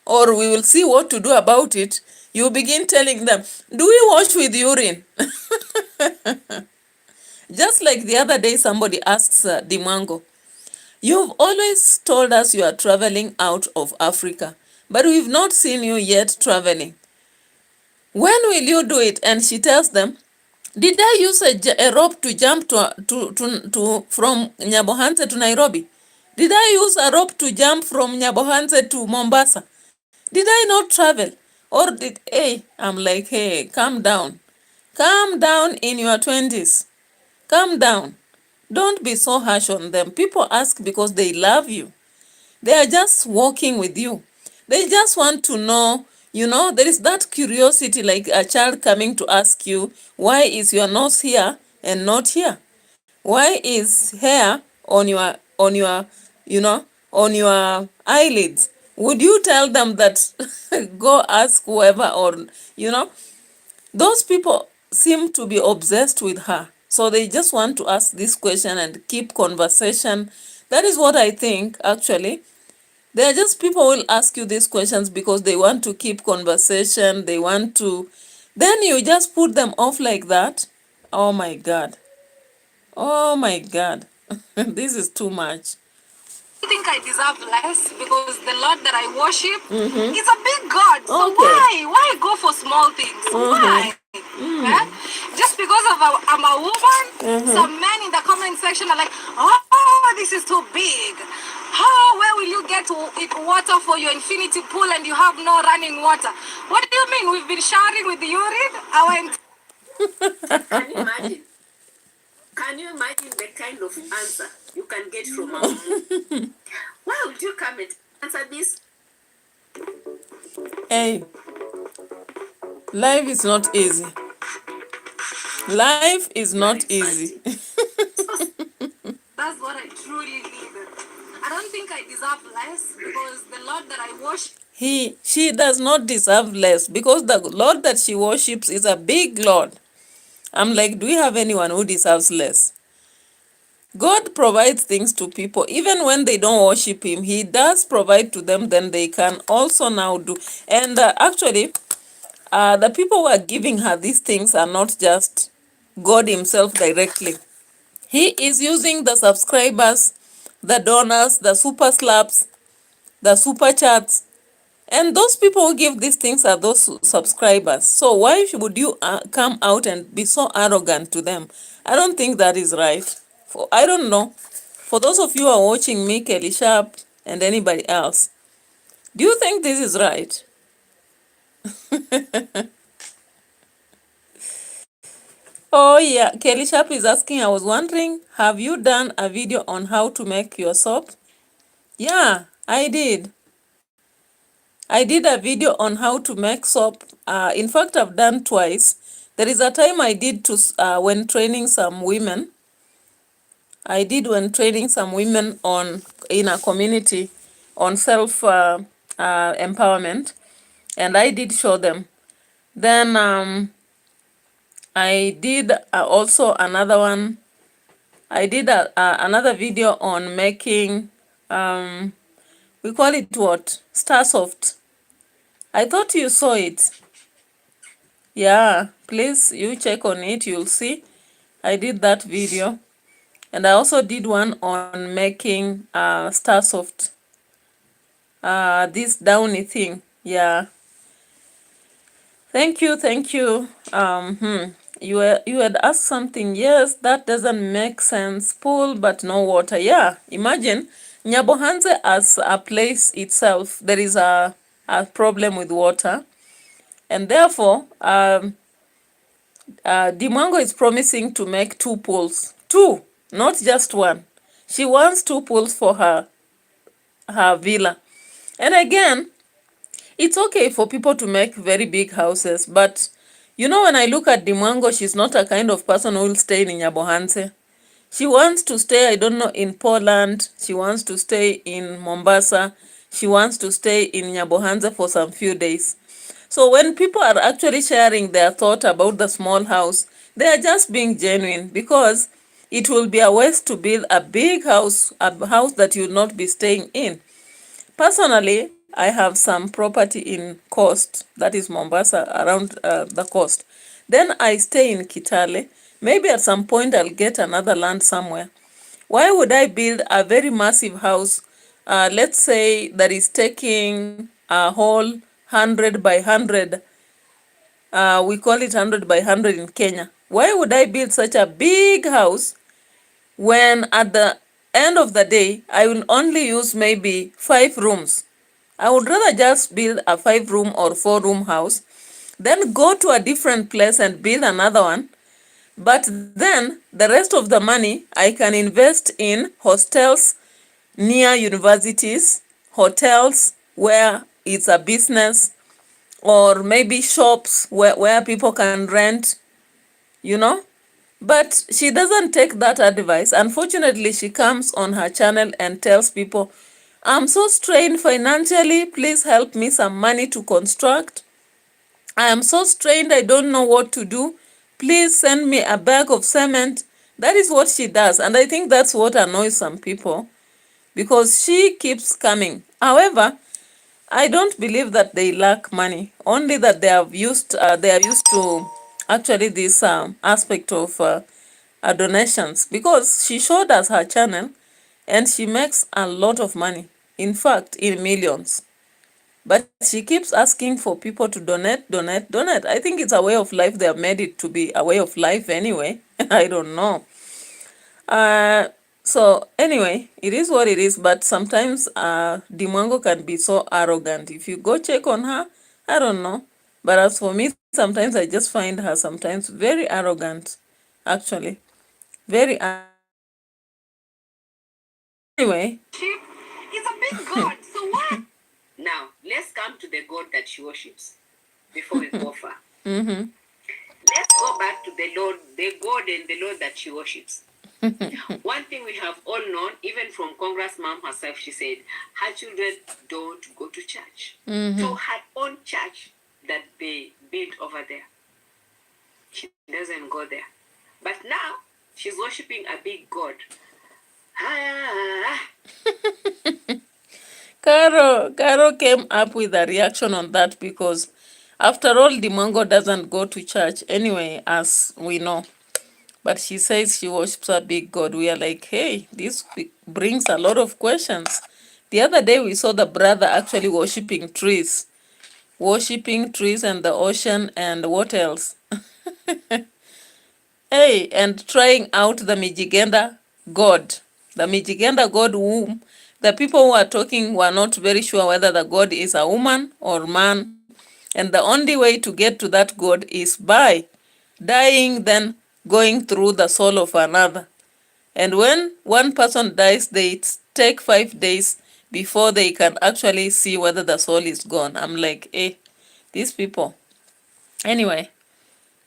or we will see what to do about it, you begin telling them, do we wash with urine? Just like the other day, somebody asks Dimango, you've always told us you are traveling out of Africa, but we've not seen you yet traveling. When will you do it? And she tells them, did I use a rope to jump from Nyabohanse to Nairobi? Did I use a rope to jump from Nyabohanse to Mombasa? Did I not travel? Or I'm like, hey, calm down. Calm down in your 20s. Calm down. Don't be so harsh on them. People ask because they love you. They are just walking with you. They just want to know, there is that curiosity like a child coming to ask you, why is your nose here and not here? Why is hair on your on your eyelids? Would you tell them that go ask whoever, or those people seem to be obsessed with her. So they just want to ask this question and keep conversation. That is what I think, actually. They are just people who will ask you these questions because they want to keep conversation. They want to... Then you just put them off like that. Oh my God. Oh my God. This is too much. I think I deserve less because the Lord that I worship is a big God. So Okay. why go for small things? Why? Yeah? Just because I'm a woman, some men in the comment section are like, oh, this is too big. Oh, where will you get water for your infinity pool and you have no running water? What do you mean? We've been showering with urine? Can you imagine? Can you imagine the kind of answer you can get from a mom? Why would you come and answer this? Hey, life is not easy. Life is not easy. That's what I truly needed. I don't think I deserve less because the Lord that I worship. She does not deserve less because the Lord that she worships is a big Lord. I'm like, do we have anyone who deserves less? God provides things to people. Even when they don't worship him, he does provide to them, then they can also now do. And actually, the people who are giving her these things are not just God himself directly. He is using the subscribers, the donors, the super slaps, the super chats. And those people who give these things are those subscribers. So why would you come out and be so arrogant to them? I don't think that is right. I don't know. For those of you who are watching me, Kelly Sharp, and anybody else, do you think this is right? Oh yeah, Kelly Sharp is asking, I was wondering, have you done a video on how to make your soap? Yeah, I did. I did a video on how to make soap. In fact, I've done twice. There is a time I did when training some women. I did when training some women in a community on self empowerment, and I did show them. Then I did also another one. I did another video on making we call it what? Starsoft. I thought you saw it. Yeah, please you check on it, you'll see. I did that video. And I also did one on making Starsoft. This downy thing. Yeah. Thank you, thank you. You had asked something. Yes, that doesn't make sense. Pool but no water. Yeah, imagine Nyabohanze as a place itself, there is a problem with water. And therefore, Dimwango is promising to make 2 pools. 2, not just 1. She wants 2 pools for her villa. And again, it's okay for people to make very big houses, but you know, when I look at Dimwango, she's not a kind of person who will stay in Nyabohanse. She wants to stay, I don't know, in Poland. She wants to stay in Mombasa. She wants to stay in Nyabohanse for some few days. So when people are actually sharing their thought about the small house, they are just being genuine, because it will be a waste to build a big house, a house that you will not be staying in. Personally, I have some property in Coast, that is Mombasa, around the coast. Then I stay in Kitale. Maybe at some point I'll get another land somewhere. Why would I build a very massive house, let's say that is taking a whole 100 by 100, we call it 100 by 100 in Kenya. Why would I build such a big house when at the end of the day, I will only use maybe 5 rooms? I would rather just build a 5-room or 4-room house, then go to a different place and build another one. But then the rest of the money I can invest in hostels near universities, hotels where it's a business, or maybe shops where people can rent, you know. But she doesn't take that advice. Unfortunately, she comes on her channel and tells people, I'm so strained financially, please help me some money to construct. I am so strained, I don't know what to do. Please send me a bag of cement. That is what she does. And I think that's what annoys some people, because she keeps coming. However, I don't believe that they lack money, only that they are used to actually this aspect of donations, because she showed us her channel and she makes a lot of money, in fact in millions. But she keeps asking for people to donate. I think it's a way of life. They have made it to be a way of life anyway. I don't know. So anyway, it is what it is, but sometimes Dimwango can be so arrogant. If you go check on her, I don't know. But as for me, sometimes I just find her sometimes very arrogant, actually. Very anyway. He's a big God, so what? Now, let's come to the God that she worships before we go far. Let's go back to the Lord, the God and the Lord that she worships. One thing we have all known, even from Congress mom herself, she said her children don't go to church. To her own church that they built over there. She doesn't go there. But now she's worshipping a big God. Caro came up with a reaction on that because after all, Dimongo doesn't go to church anyway, as we know. But she says she worships a big God. We are like, hey, this brings a lot of questions. The other day we saw the brother actually worshipping trees and the ocean and what else? Hey, and trying out the Mijigenda God. The Mijigenda God whom the people who are talking were not very sure whether the God is a woman or man. And the only way to get to that God is by dying, then going through the soul of another. And when one person dies, they take 5 days before they can actually see whether the soul is gone. I'm like, these people. Anyway,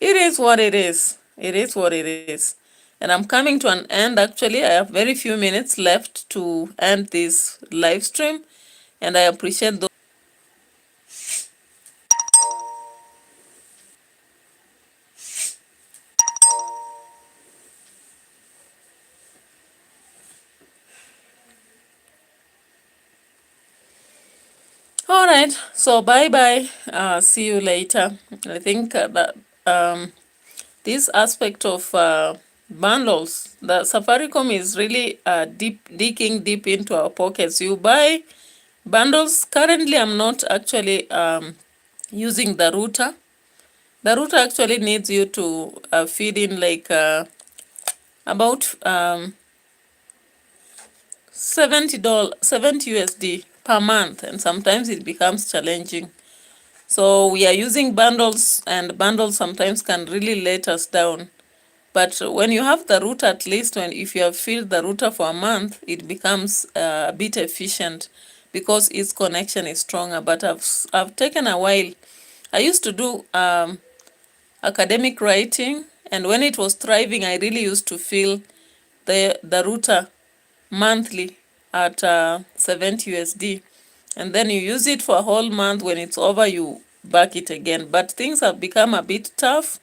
it is what it is. It is what it is. And I'm coming to an end actually. I have very few minutes left to end this live stream. And I appreciate those. All right. So bye-bye. See you later. I think that this aspect of bundles, the Safaricom is really digging deep into our pockets. You buy bundles. Currently, I'm not actually using the router. The router actually needs you to feed in like about $70, 70 USD per month, and sometimes it becomes challenging. So we are using bundles, and bundles sometimes can really let us down. But when you have the router, at least if you have filled the router for a month, it becomes a bit efficient because its connection is stronger. But I've taken a while. I used to do academic writing, and when it was thriving, I really used to fill the router monthly at 70 USD. And then you use it for a whole month. When it's over, you back it again. But things have become a bit tough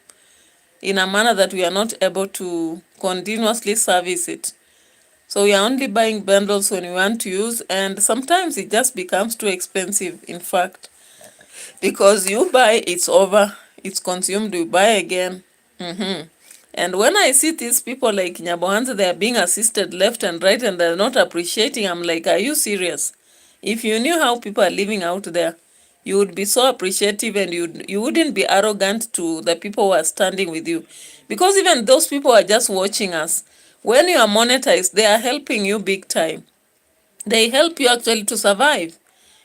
in a manner that we are not able to continuously service it. So we are only buying bundles when we want to use, and sometimes it just becomes too expensive, in fact, because you buy, it's over, it's consumed, you buy again. And when I see these people like Nyabohanza, they are being assisted left and right and they're not appreciating, I'm like, are you serious? If you knew how people are living out there, you would be so appreciative, and you wouldn't be arrogant to the people who are standing with you. Because even those people are just watching us. When you are monetized, they are helping you big time. They help you actually to survive.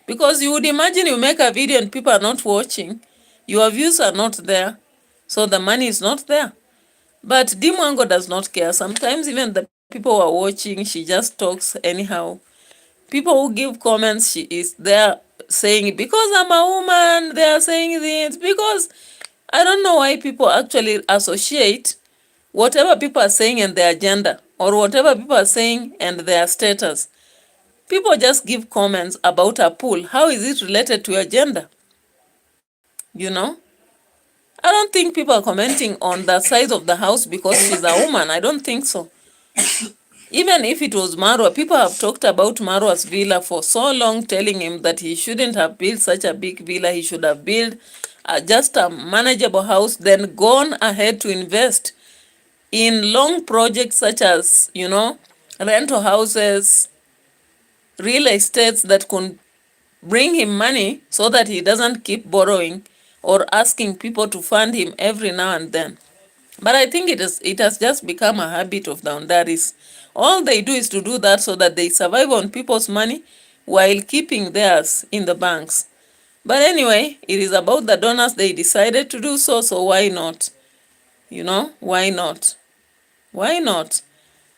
Because you would imagine you make a video and people are not watching. Your views are not there. So the money is not there. But Dimwango does not care. Sometimes even the people who are watching, she just talks anyhow. People who give comments, she is there saying, because I'm a woman, they are saying this. Because I don't know why people actually associate whatever people are saying and their gender, or whatever people are saying and their status. People just give comments about a pool. How is it related to your gender? You know? I don't think people are commenting on the size of the house because she's a woman. I don't think so. Even if it was Marwa, people have talked about Marwa's villa for so long, telling him that he shouldn't have built such a big villa. He should have built just a manageable house, then gone ahead to invest in long projects such as, rental houses, real estates that could bring him money so that he doesn't keep borrowing or asking people to fund him every now and then. But I think it has just become a habit of the Ondaris. All they do is to do that so that they survive on people's money while keeping theirs in the banks. But anyway, it is about the donors. They decided to do so, so why not? You know, why not? Why not?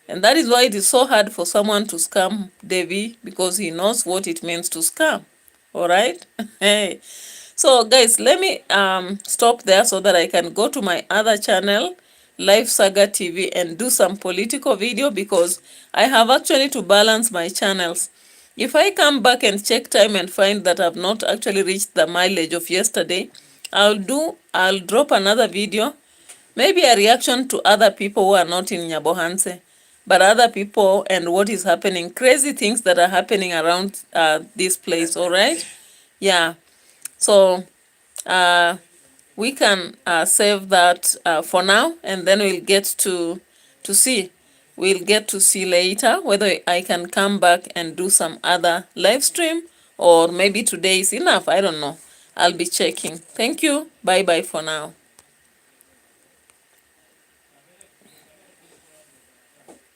And that is why it is so hard for someone to scam Davy, because he knows what it means to scam. All right? Hey. So guys, let me stop there so that I can go to my other channel, Life Saga TV, and do some political video, because I have actually to balance my channels. If I come back and check time and find that I've not actually reached the mileage of yesterday, I'll drop another video, maybe a reaction to other people who are not in Nyabohanse, but other people and what is happening, crazy things that are happening around this place. All right? Yeah. So we can save that for now, and then we'll get to see. We'll get to see later whether I can come back and do some other live stream, or maybe today is enough. I don't know. I'll be checking. Thank you. Bye bye for now.